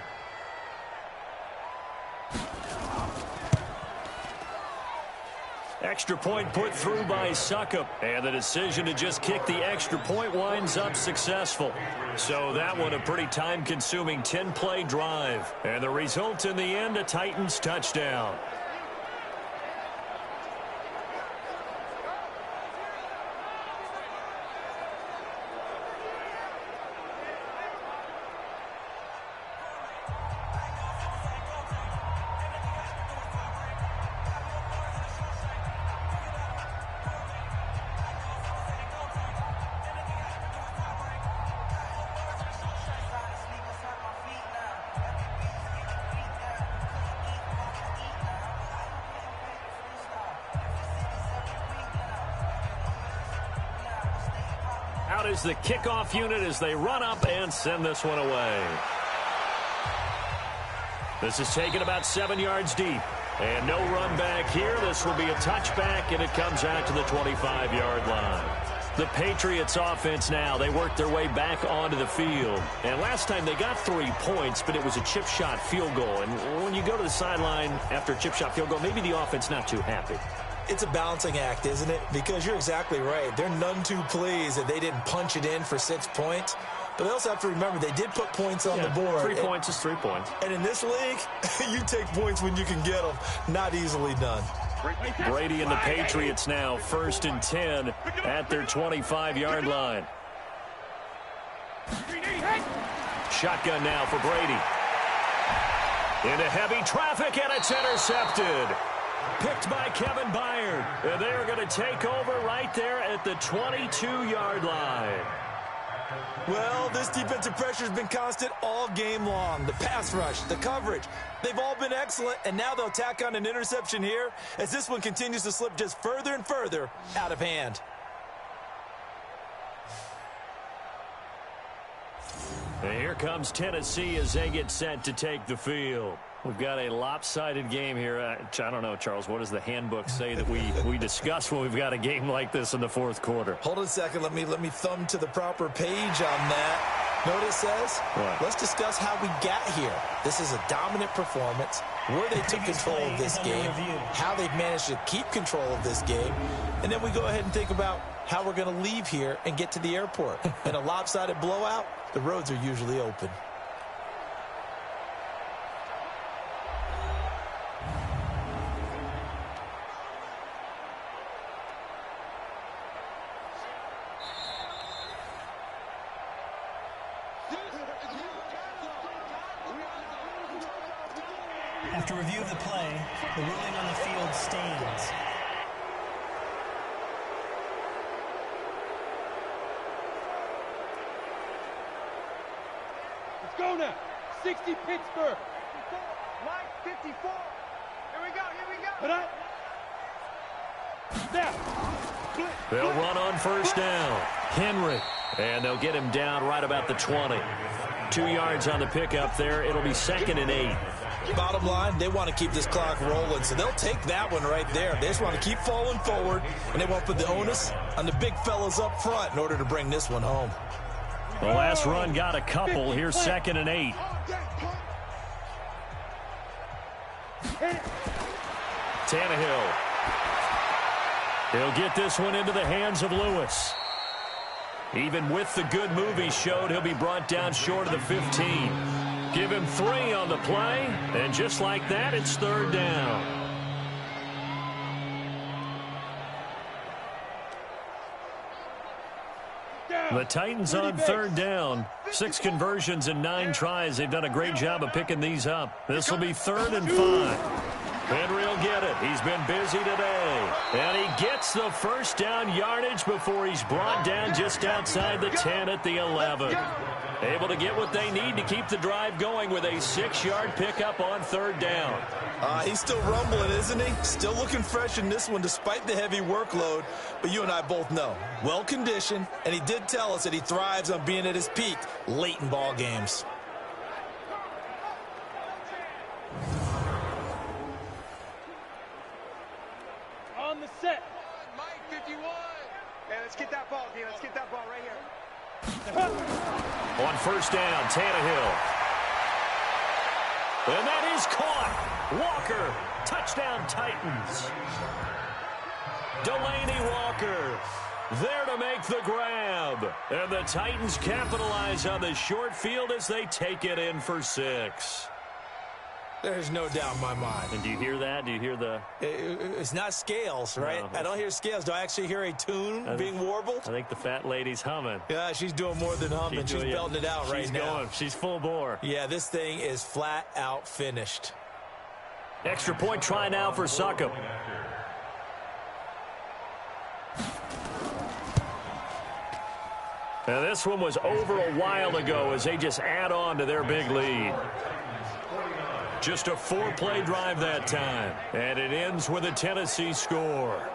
Extra point put through by Succop. And the decision to just kick the extra point winds up successful. So that one a pretty time-consuming 10-play drive. And the result in the end, a Titans touchdown. Out is the kickoff unit as they run up and send this one away. This is taken about 7 yards deep. And no run back here. This will be a touchback, and it comes out to the 25-yard line. The Patriots offense now, they work their way back onto the field. And last time they got 3 points, but it was a chip shot field goal. And when you go to the sideline after a chip shot field goal, maybe the offense not too happy. It's a balancing act, isn't it? Because you're exactly right. They're none too pleased that they didn't punch it in for 6 points. But they also have to remember they did put points on the board. 3 points is 3 points. And in this league, you take points when you can get them. Not easily done. Brady and the Patriots now 1st and 10 at their 25-yard line. Shotgun now for Brady. Into heavy traffic, and it's intercepted. Picked by Kevin Byard. And they are going to take over right there at the 22-yard line. Well, this defensive pressure has been constant all game long. The pass rush, the coverage, they've all been excellent, and now they'll tack on an interception here as this one continues to slip just further and further out of hand. And here comes Tennessee as they get set to take the field. We've got a lopsided game here. I don't know, Charles, what does the handbook say that we discuss when we've got a game like this in the fourth quarter? Hold on a second. Let me thumb to the proper page on that. Know what it says? What? Let's discuss how we got here. This is a dominant performance, where they took control of this game, how they've managed to keep control of this game, and then we go ahead and think about how we're going to leave here and get to the airport. In a lopsided blowout, the roads are usually open. After review of the play, the ruling on the field stands. Let's go now. 60 Pittsburgh. 54. Mike, 54. Here we go. Here we go. They'll run on first down. Henry. And they'll get him down right about the 20. 2 yards on the pickup there. It'll be 2nd and 8. Bottom line, they want to keep this clock rolling, so they'll take that one right there. They just want to keep falling forward, and they won't put the onus on the big fellas up front in order to bring this one home. The last run got a couple. Here's 2nd and 8. Tannehill. He'll get this one into the hands of Lewis. Even with the good move he showed, he'll be brought down short of the 15. Give him 3 on the play, and just like that, it's 3rd down. The Titans on 3rd down. 6 conversions and 9 tries. They've done a great job of picking these up. This will be 3rd and 5. Henry will get it. He's been busy today. And he gets the first down yardage before he's brought down just outside the 10 at the 11. Able to get what they need to keep the drive going with a 6-yard pickup on 3rd down. He's still rumbling, isn't he? Still looking fresh in this one despite the heavy workload. But you and I both know, well-conditioned, and he did tell us that he thrives on being at his peak late in ball games. On the set. Mike 51. Hey, let's get that ball, D. Let's get that ball right here. On first down, Tannehill. And that is caught. Walker, touchdown Titans. Delaney Walker there to make the grab. And the Titans capitalize on the short field as they take it in for 6. There's no doubt in my mind. And do you hear that? Do you hear the... It's not scales, right? No. I don't hear scales. Do I actually hear a tune being warbled? I think the fat lady's humming. Yeah, she's doing more than humming. She's belting it out right now. She's full bore. Yeah, this thing is flat out finished. Extra point try now for Succop. Now this one was over a while ago as they just add on to their big lead. Just a 4-play drive that time. And it ends with a Tennessee score.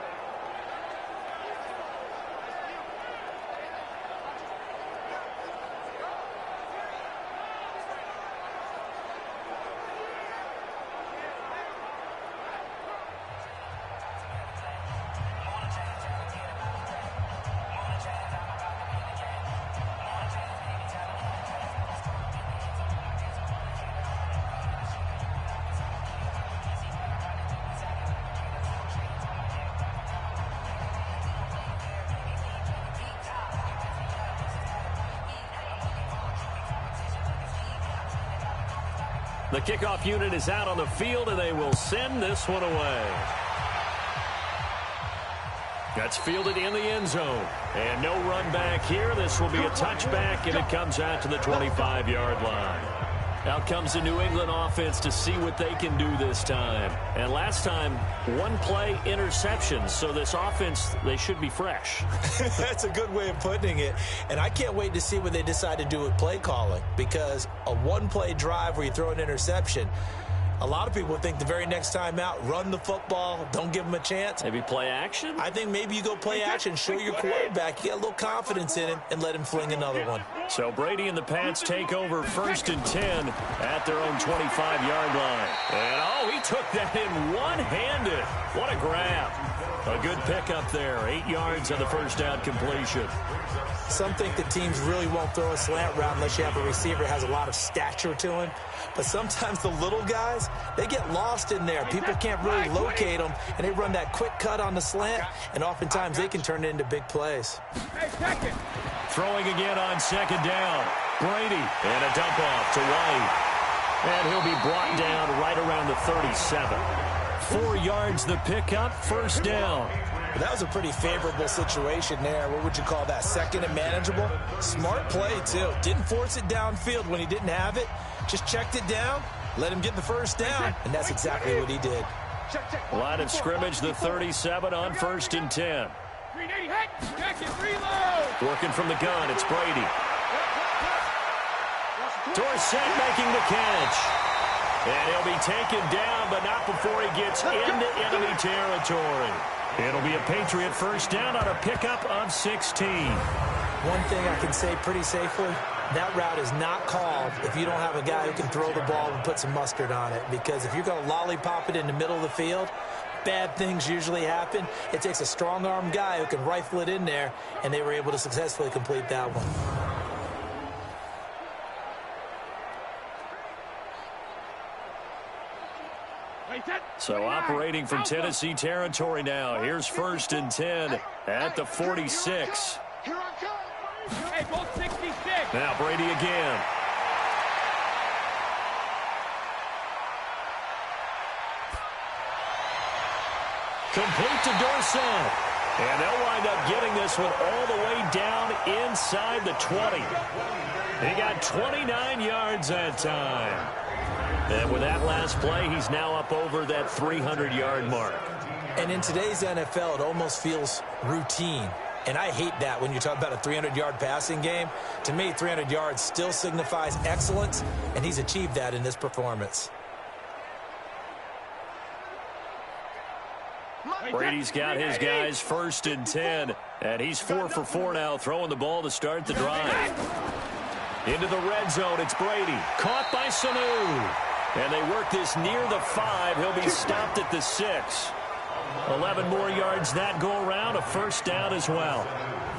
The kickoff unit is out on the field, and they will send this one away. That's fielded in the end zone. And no run back here. This will be a touchback, and it comes out to the 25-yard line. Out comes the New England offense to see what they can do this time. And last time, 1-play interception. So this offense, they should be fresh. That's a good way of putting it. And I can't wait to see what they decide to do with play calling. Because a 1-play drive where you throw an interception, a lot of people think the very next time out, run the football, don't give them a chance. Maybe play action? I think maybe you go play action, show your quarterback, you get a little confidence in him, and let him fling another one. So Brady and the Pats take over 1st and 10 at their own 25-yard line. And, he took that in one-handed. What a grab. A good pickup there. 8 yards on the first down completion. Some think the teams really won't throw a slant route unless you have a receiver that has a lot of stature to him. But sometimes the little guys, they get lost in there. People can't really locate them, and they run that quick cut on the slant, and oftentimes they can turn it into big plays. Throwing again on 2nd down. Brady, and a dump off to White. And he'll be brought down right around the 37. 4 yards the pickup, 1st down. Well, that was a pretty favorable situation there. What would you call that? 2nd and manageable? Smart play, too. Didn't force it downfield when he didn't have it. Just checked it down, let him get the first down, and that's exactly what he did. Line of scrimmage, the 37 on 1st and 10. Working from the gun, it's Brady. Dorsett making the catch. And he'll be taken down, but not before he gets into enemy territory. It'll be a Patriot first down on a pickup of 16. One thing I can say pretty safely, that route is not called if you don't have a guy who can throw the ball and put some mustard on it. Because if you're going to lollipop it in the middle of the field, bad things usually happen. It takes a strong-armed guy who can rifle it in there, and they were able to successfully complete that one. So operating from Tennessee territory now. Here's 1st and 10 at the 46. Hey, both 66. Now Brady again. Complete to Dorsett. And they'll wind up getting this one all the way down inside the 20. He got 29 yards that time. And with that last play, he's now up over that 300-yard mark. And in today's NFL, it almost feels routine. And I hate that when you talk about a 300-yard passing game. To me, 300 yards still signifies excellence, and he's achieved that in this performance. Brady's got his guys 1st and 10, and he's 4 for 4 now, throwing the ball to start the drive. Into the red zone, it's Brady. Caught by Sanu. And they work this near the 5. He'll be stopped at the 6. 11 more yards that go around, a first down as well.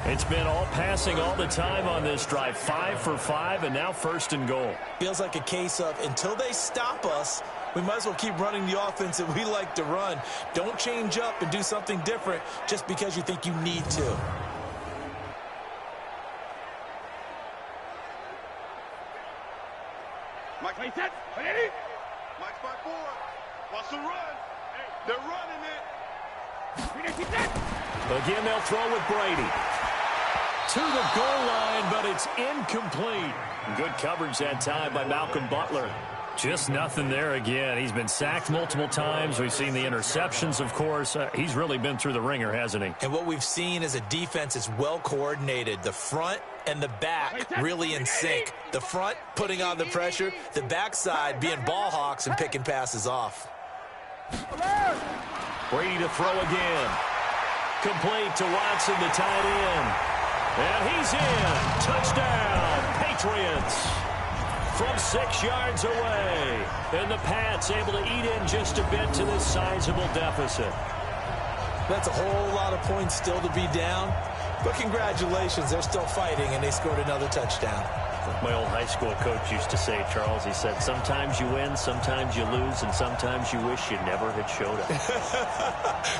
It's been all passing all the time on this drive. 5 for 5, and now 1st and goal. Feels like a case of until they stop us, we might as well keep running the offense that we like to run. Don't change up and do something different just because you think you need to. Mike, Wait, set. Ready? Mike's by 4. Wants to run. They're running it. Again, they'll throw with Brady. To the goal line, but it's incomplete. Good coverage that time by Malcolm Butler. Just nothing there again. He's been sacked multiple times. We've seen the interceptions, of course. He's really been through the ringer, hasn't he? And what we've seen is a defense that's well coordinated. The front and the back really in sync. The front putting on the pressure, the backside being ball hawks and picking passes off. Brady to throw again. Complete to Watson, the tight end. And he's in. Touchdown, Patriots. From 6 yards away. And the Pats able to eat in just a bit to this sizable deficit. That's a whole lot of points still to be down. But congratulations, they're still fighting, and they scored another touchdown. My old high school coach used to say, Charles, he said, sometimes you win, sometimes you lose, and sometimes you wish you never had showed up.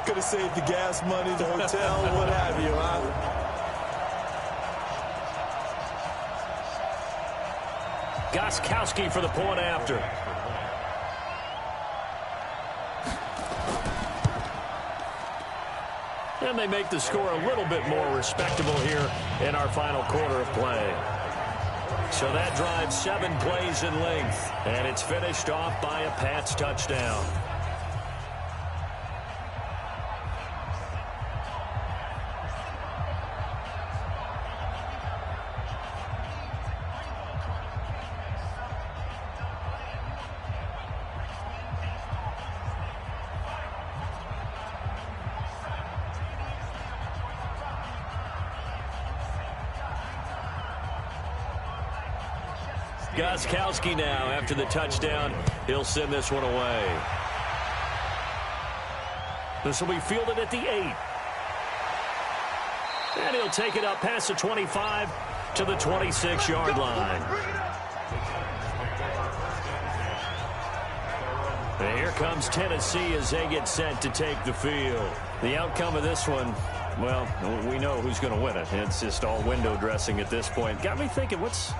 Could have saved the gas money, the hotel, what have you, huh? Gostkowski for the point after. And they make the score a little bit more respectable here in our final quarter of play. So that drives 7 plays in length, and it's finished off by a Pats touchdown. Gostkowski now, after the touchdown, he'll send this one away. This will be fielded at the 8. And he'll take it up past the 25 to the 26-yard line. And here comes Tennessee as they get set to take the field. The outcome of this one, well, we know who's going to win it. It's just all window dressing at this point. Got me thinking, what's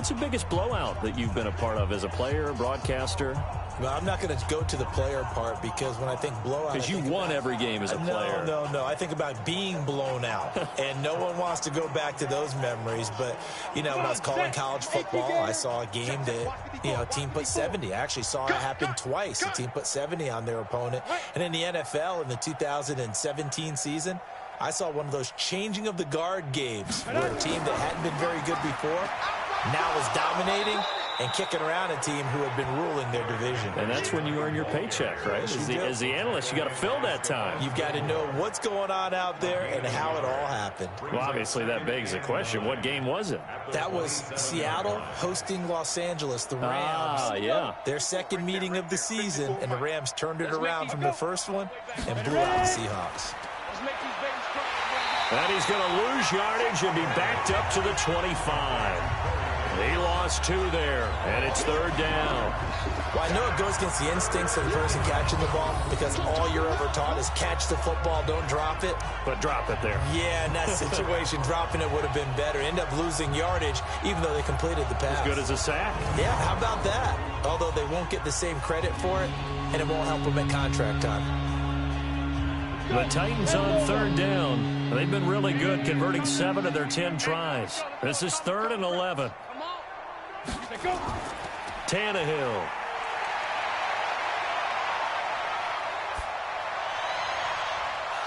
the biggest blowout that you've been a part of as a player, broadcaster? Well, I'm not going to go to the player part because when I think blowout... Because you won every game as a player. No. I think about being blown out. And no one wants to go back to those memories. But, you know, when I was calling college football, I saw a game that, you know, a team put 70. I actually saw it happen twice. A team put 70 on their opponent. And in the NFL, in the 2017 season, I saw one of those changing of the guard games where a team that hadn't been very good before now is dominating, and kicking around a team who had been ruling their division. And that's when you earn your paycheck, right? As the analyst, you got to fill that time. You've got to know what's going on out there and how it all happened. Well, obviously, that begs the question, what game was it? That was Seattle hosting Los Angeles, the Rams. Yeah. Their second meeting of the season, and the Rams turned it around from the first one and blew out the Seahawks. And he's going to lose yardage and be backed up to the 25. He lost 2 there, and it's 3rd down. Well, I know it goes against the instincts of the person catching the ball because all you're ever taught is catch the football, don't drop it. But drop it there. Yeah, in that situation, dropping it would have been better. End up losing yardage, even though they completed the pass. As good as a sack. Yeah, how about that? Although they won't get the same credit for it, and it won't help them at contract time. The Titans on 3rd down. They've been really good, converting 7 of their 10 tries. This is 3rd and 11. Tannehill.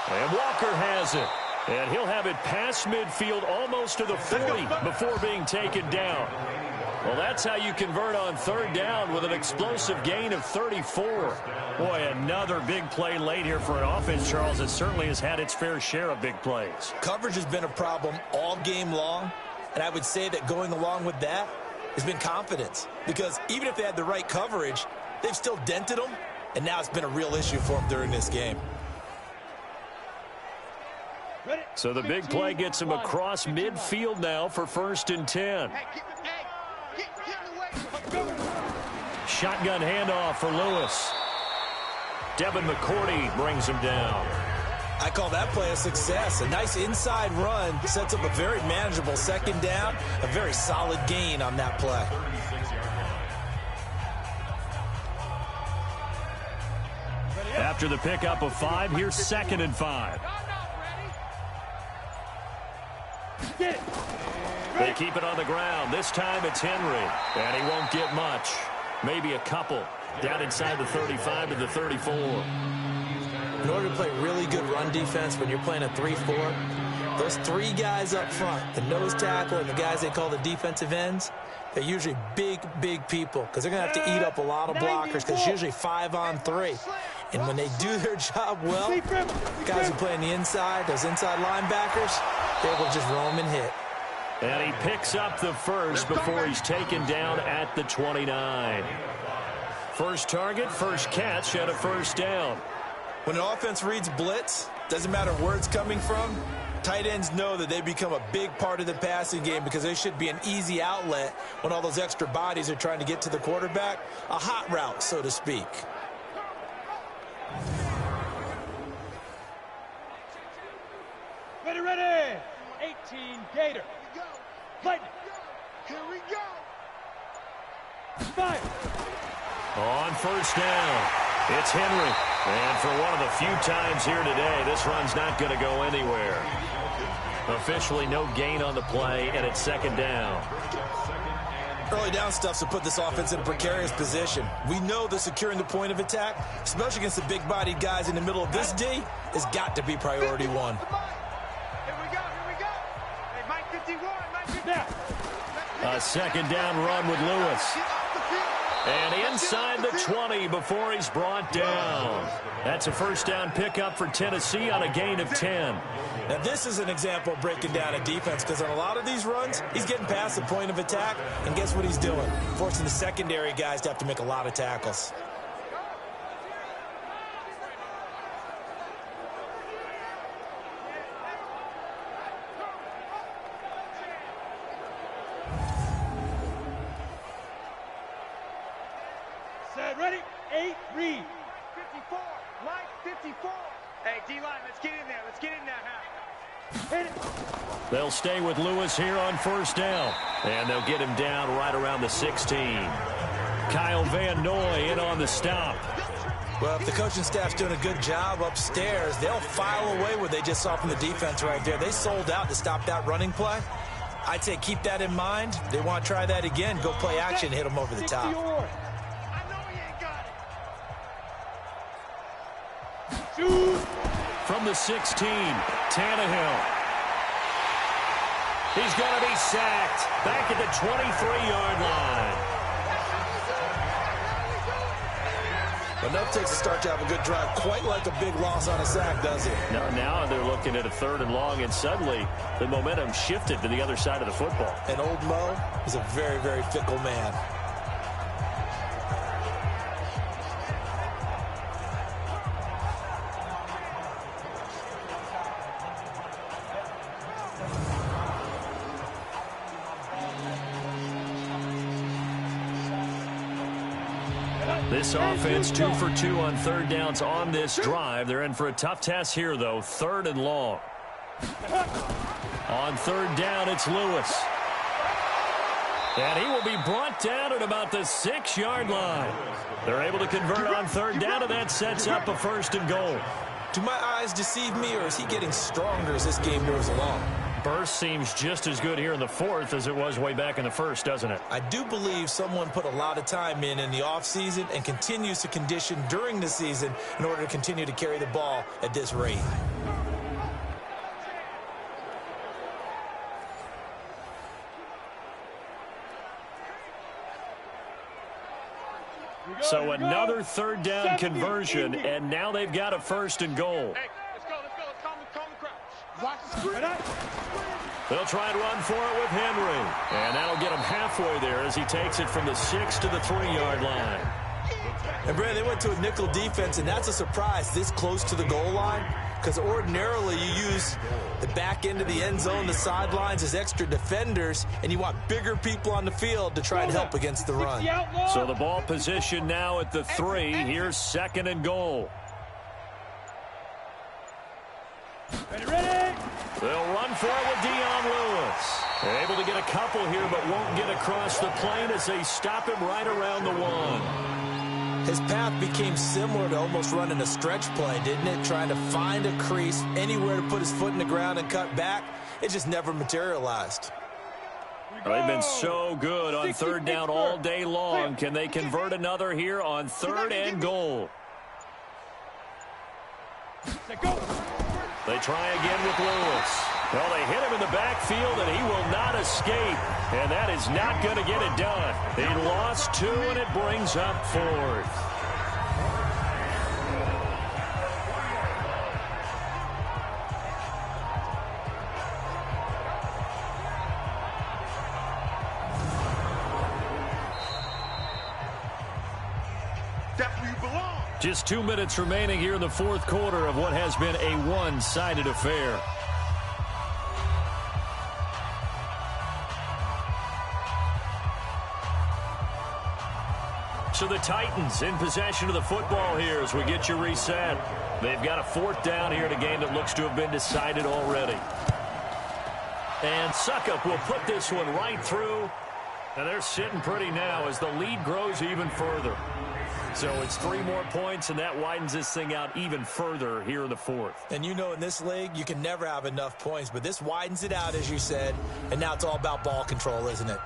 And Walker has it. And he'll have it past midfield almost to the 40 before being taken down. Well, that's how you convert on 3rd down with an explosive gain of 34. Boy, another big play late here for an offense, Charles, that certainly has had its fair share of big plays. Coverage has been a problem all game long, and I would say that going along with that has been confidence. Because even if they had the right coverage, they've still dented them, and now it's been a real issue for them during this game. So the big play gets him across midfield now for 1st and 10. Shotgun handoff for Lewis. Devin McCourty brings him down. I call that play a success. A nice inside run sets up a very manageable 2nd down. A very solid gain on that play. After the pickup of 5, here's 2nd and 5. They keep it on the ground. This time it's Henry. And he won't get much. Maybe a couple. Down inside the 35 to the 34. In order to play really good run defense when you're playing a 3-4, those 3 guys up front, the nose tackle and the guys they call the defensive ends, they're usually big, big people because they're going to have to eat up a lot of blockers because it's usually 5 on 3. And when they do their job well, guys who play on the inside, those inside linebackers, they will just roam and hit. And he picks up the first before he's taken down at the 29. First target, first catch, and a 1st down. When an offense reads blitz, doesn't matter where it's coming from, tight ends know that they become a big part of the passing game because they should be an easy outlet when all those extra bodies are trying to get to the quarterback. A hot route, so to speak. Ready, ready. 18 Gator. Lightning. Here we go. Fire. On 1st down, it's Henry. And for one of the few times here today, this run's not going to go anywhere. Officially no gain on the play, and it's 2nd down. Early down stuff to put this offense in a precarious position. We know that securing the point of attack, especially against the big-bodied guys in the middle of this D, has got to be priority 1. Here we go. Hey, Mike 51, Mike 51. A 2nd down run with Lewis. And inside the 20 before he's brought down. That's a 1st down pickup for Tennessee on a gain of 10. Now, this is an example of breaking down a defense because on a lot of these runs, he's getting past the point of attack, and guess what he's doing? Forcing the secondary guys to have to make a lot of tackles. Set, ready. 8, read. 54, Mike 54. Hey, D-line, let's get in there. Let's get in there now. Hit it. They'll stay with Lewis here on 1st down. And they'll get him down right around the 16. Kyle Van Noy in on the stop. Well, if the coaching staff's doing a good job upstairs, they'll file away what they just saw from the defense right there. They sold out to stop that running play. I'd say keep that in mind. They want to try that again. Go play action, hit them over the top. From the 16, Tannehill. He's going to be sacked back at the 23-yard line. Enough takes to start to have a good drive, quite like a big loss on a sack, does it? Now they're looking at a 3rd and long, and suddenly the momentum shifted to the other side of the football. And old Mo is a very, very fickle man. This offense 2 for 2 on 3rd downs on this drive. They're in for a tough test here, though. 3rd and long. On 3rd down, it's Lewis. And he will be brought down at about the 6-yard line. They're able to convert on 3rd down, and that sets up a 1st and goal. Do my eyes deceive me, or is he getting stronger as this game moves along? Burst seems just as good here in the 4th as it was way back in the 1st, doesn't it? I do believe someone put a lot of time in the offseason and continues to condition during the season in order to continue to carry the ball at this rate. So another 3rd down conversion, and now they've got a 1st and goal. Hey, let's go. Let's calm the crowd. Watch the screen. They'll try and run for it with Henry. And that'll get him halfway there as he takes it from the 6 to the 3-yard line. And, Brandon, they went to a nickel defense, and that's a surprise this close to the goal line, because ordinarily you use the back end of the end zone, the sidelines as extra defenders, and you want bigger people on the field to try and help against the run. So the ball position now at the 3. Here's 2nd and goal. Ready? They'll run for it with Dion Lewis. They're able to get a couple here, but won't get across the plane as they stop him right around the 1. His path became similar to almost running a stretch play, didn't it? Trying to find a crease, anywhere to put his foot in the ground and cut back. It just never materialized. They've been so good on 3rd down all day long. Can they convert another here on 3rd and goal? They try again with Lewis. Well, they hit him in the backfield, and he will not escape. And that is not going to get it done. He lost 2, and it brings up 4th. That's where you belong. Just 2 minutes remaining here in the 4th quarter of what has been a one-sided affair. So the Titans in possession of the football here as we get you reset. They've got a 4th down here in a game that looks to have been decided already. And Suckup will put this one right through. And they're sitting pretty now as the lead grows even further. So it's 3 more points, and that widens this thing out even further here in the 4th. And you know in this league, you can never have enough points, but this widens it out, as you said, and now it's all about ball control, isn't it?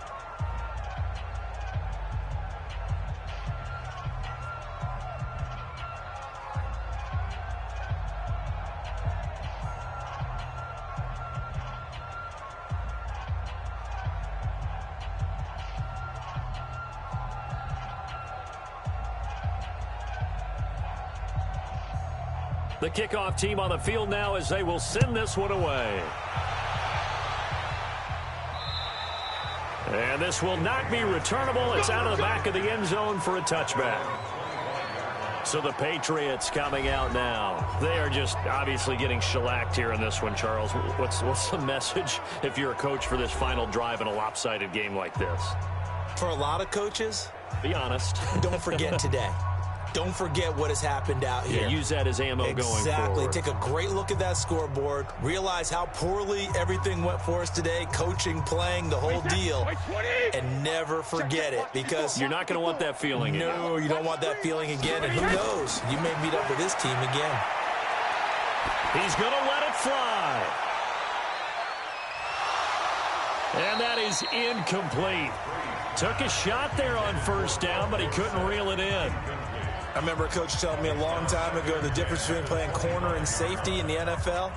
The kickoff team on the field now as they will send this one away. And this will not be returnable. It's out of the back of the end zone for a touchback. So the Patriots coming out now. They are just obviously getting shellacked here in this one, Charles. What's the message if you're a coach for this final drive in a lopsided game like this? For a lot of coaches, be honest. Don't forget today. Don't forget what has happened out here. Yeah, use that as ammo going forward. Exactly. Take a great look at that scoreboard. Realize how poorly everything went for us today. Coaching, playing, the whole deal. And never forget it, because you're not going to want that feeling again. No, you don't want that feeling again. And who knows? You may meet up with this team again. He's going to let it fly. And that is incomplete. Took a shot there on 1st down, but he couldn't reel it in. I remember a coach telling me a long time ago the difference between playing corner and safety in the NFL.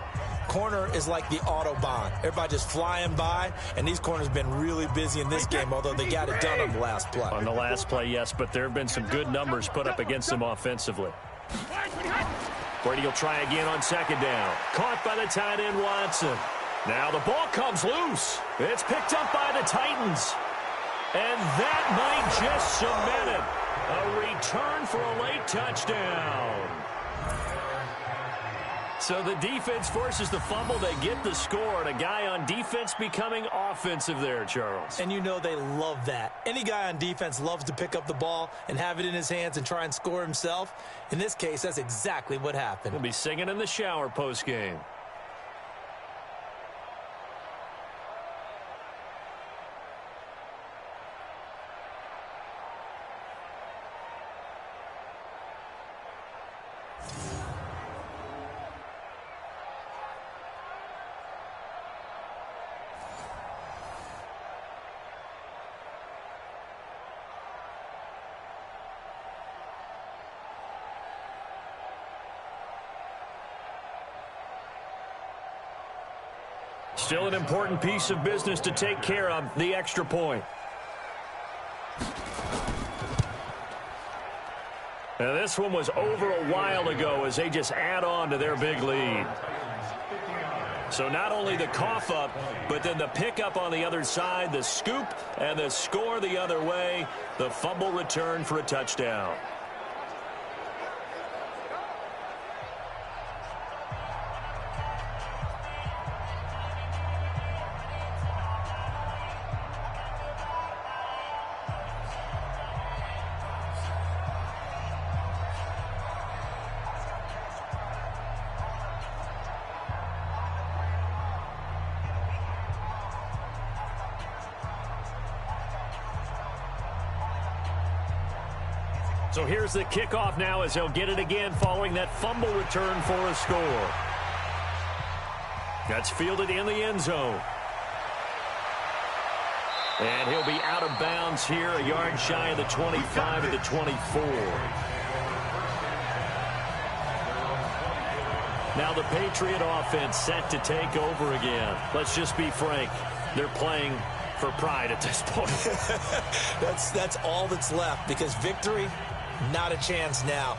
corner is like the Autobahn. Everybody just flying by, and these corners have been really busy in this game, although they got it done on the last play. On the last play, yes, but there have been some good numbers put up against them offensively. Brady will try again on second down. Caught by the tight end, Watson. Now the ball comes loose. It's picked up by the Titans. And that might just cement it. A return for a late touchdown. So the defense forces the fumble. They get the score. And a guy on defense becoming offensive there, Charles. And you know they love that. Any guy on defense loves to pick up the ball and have it in his hands and try and score himself. In this case, that's exactly what happened. He'll be singing in the shower postgame. Still an important piece of business to take care of, the extra point. Now this one was over a while ago as they just add on to their big lead. So not only the cough up, but then the pickup on the other side, the scoop, and the score the other way. The fumble return for a touchdown. So here's the kickoff now as he'll get it again following that fumble return for a score. That's fielded in the end zone. And he'll be out of bounds here, a yard shy of the 25 at the 24. Now the Patriot offense set to take over again. Let's just be frank. They're playing for pride at this point. That's all that's left, because victory, not a chance now.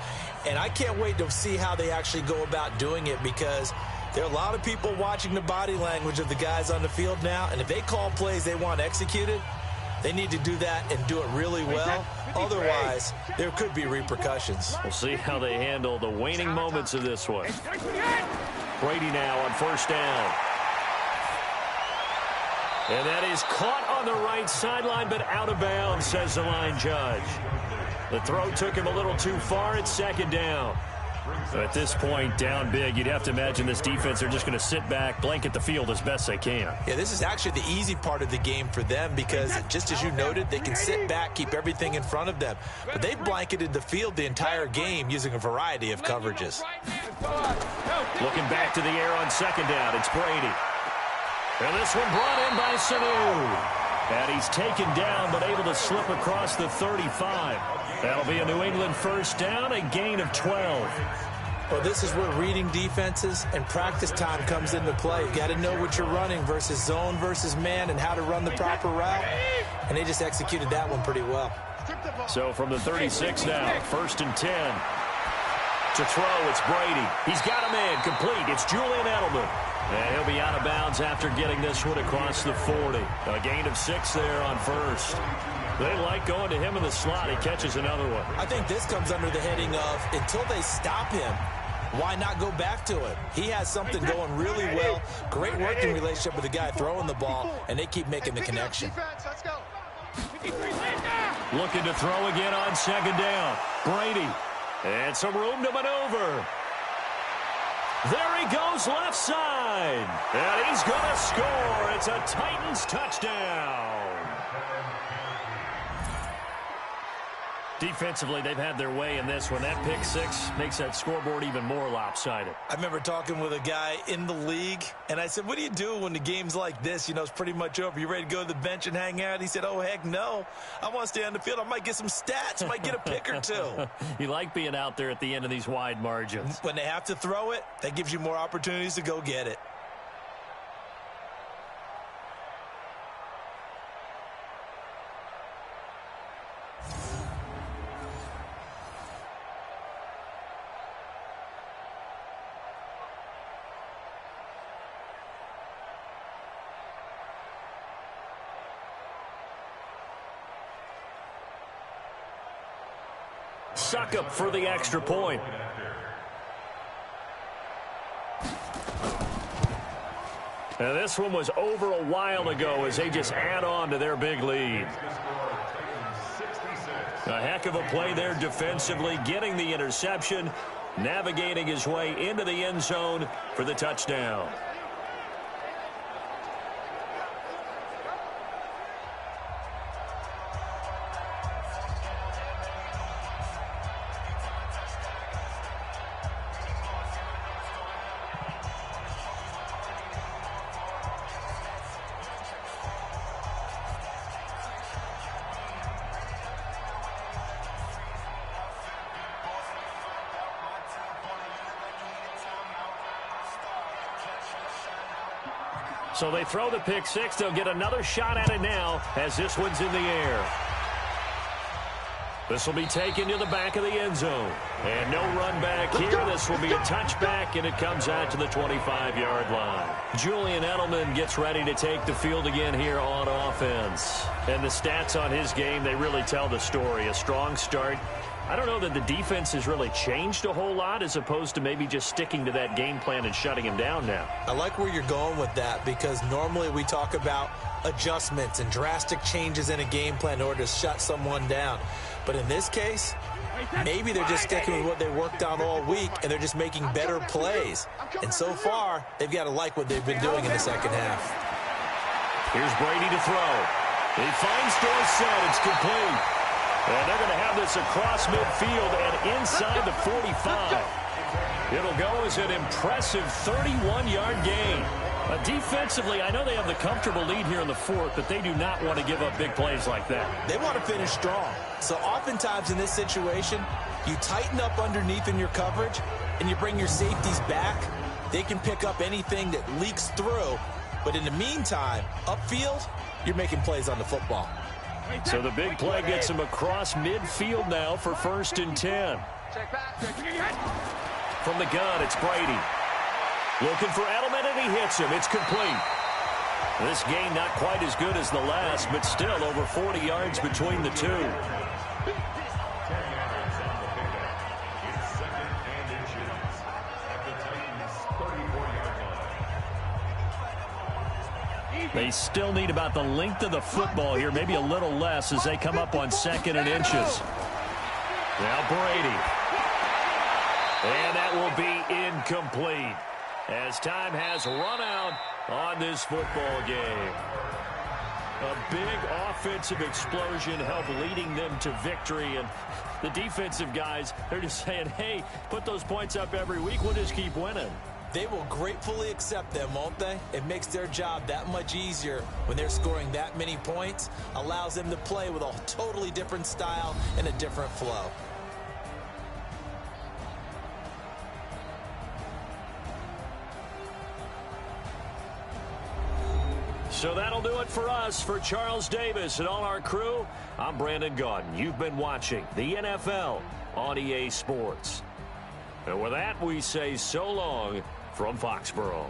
And I can't wait to see how they actually go about doing it, because there are a lot of people watching the body language of the guys on the field now, and if they call plays they want executed, they need to do that and do it really well. Otherwise, there could be repercussions. We'll see how they handle the waning moments of this one. Brady now on first down. And that is caught on the right sideline, but out of bounds, says the line judge. The throw took him a little too far at second down. At this point, down big, you'd have to imagine this defense are just going to sit back, blanket the field as best they can. Yeah, this is actually the easy part of the game for them, because just as you noted, they can sit back, keep everything in front of them. But they've blanketed the field the entire game using a variety of coverages. Looking back to the air on second down, it's Brady. And this one brought in by Sanu. And he's taken down, but able to slip across the 35. That'll be a New England first down, a gain of 12. Well, this is where reading defenses and practice time comes into play. You've got to know what you're running versus zone versus man and how to run the proper route. And they just executed that one pretty well. So from the 36 now, first and 10. To throw, it's Brady. He's got a man complete. It's Julian Edelman. And he'll be out of bounds after getting this one across the 40. A gain of 6 there on first. They like going to him in the slot. He catches another one. I think this comes under the heading of, until they stop him, why not go back to him? He has something going really well. Great working relationship with the guy throwing the ball, and they keep making the connection. Looking to throw again on second down. Brady. And some room to maneuver. There he goes left side. And he's going to score. It's a Titans touchdown. Defensively, they've had their way in this one. That pick six makes that scoreboard even more lopsided. I remember talking with a guy in the league, and I said, what do you do when the game's like this? You know, it's pretty much over. You ready to go to the bench and hang out? He said, oh, heck no. I want to stay on the field. I might get some stats. Might get a pick or two. You like being out there at the end of these wide margins. When they have to throw it, that gives you more opportunities to go get it. Suckup for the extra point. Now this one was over a while ago as they just add on to their big lead. A heck of a play there defensively, getting the interception, navigating his way into the end zone for the touchdown. So they throw the pick six. They'll get another shot at it now as this one's in the air. This will be taken to the back of the end zone. And no run back here. This will be a touchback, and it comes out to the 25-yard line. Julian Edelman gets ready to take the field again here on offense. And the stats on his game, they really tell the story. A strong start. I don't know that the defense has really changed a whole lot as opposed to maybe just sticking to that game plan and shutting him down now. I like where you're going with that because normally we talk about adjustments and drastic changes in a game plan in order to shut someone down. But in this case, maybe they're just sticking with what they worked on all week and they're just making better plays. And so far, they've got to like what they've been doing in the second half. Here's Brady to throw. He finds Dorsett. It's complete. And they're going to have this across midfield and inside the 45. It'll go as an impressive 31-yard gain. Defensively, I know they have the comfortable lead here in the fourth, but they do not want to give up big plays like that. They want to finish strong. So oftentimes in this situation, you tighten up underneath in your coverage, and you bring your safeties back. They can pick up anything that leaks through. But in the meantime, upfield, you're making plays on the football. So the big play gets him across midfield now for 1st and 10. From the gun, it's Brady. Looking for Edelman, and he hits him. It's complete. This gain not quite as good as the last, but still over 40 yards between the two. They still need about the length of the football here, maybe a little less as they come up on 2nd and inches. Now Brady. And that will be incomplete as time has run out on this football game. A big offensive explosion helped leading them to victory. And the defensive guys, they're just saying, hey, put those points up every week. We'll just keep winning. They will gratefully accept them, won't they? It makes their job that much easier when they're scoring that many points. Allows them to play with a totally different style and a different flow. So that'll do it for us. For Charles Davis and all our crew, I'm Brandon Gaudin. You've been watching the NFL on EA Sports. And with that, we say so long from Foxborough.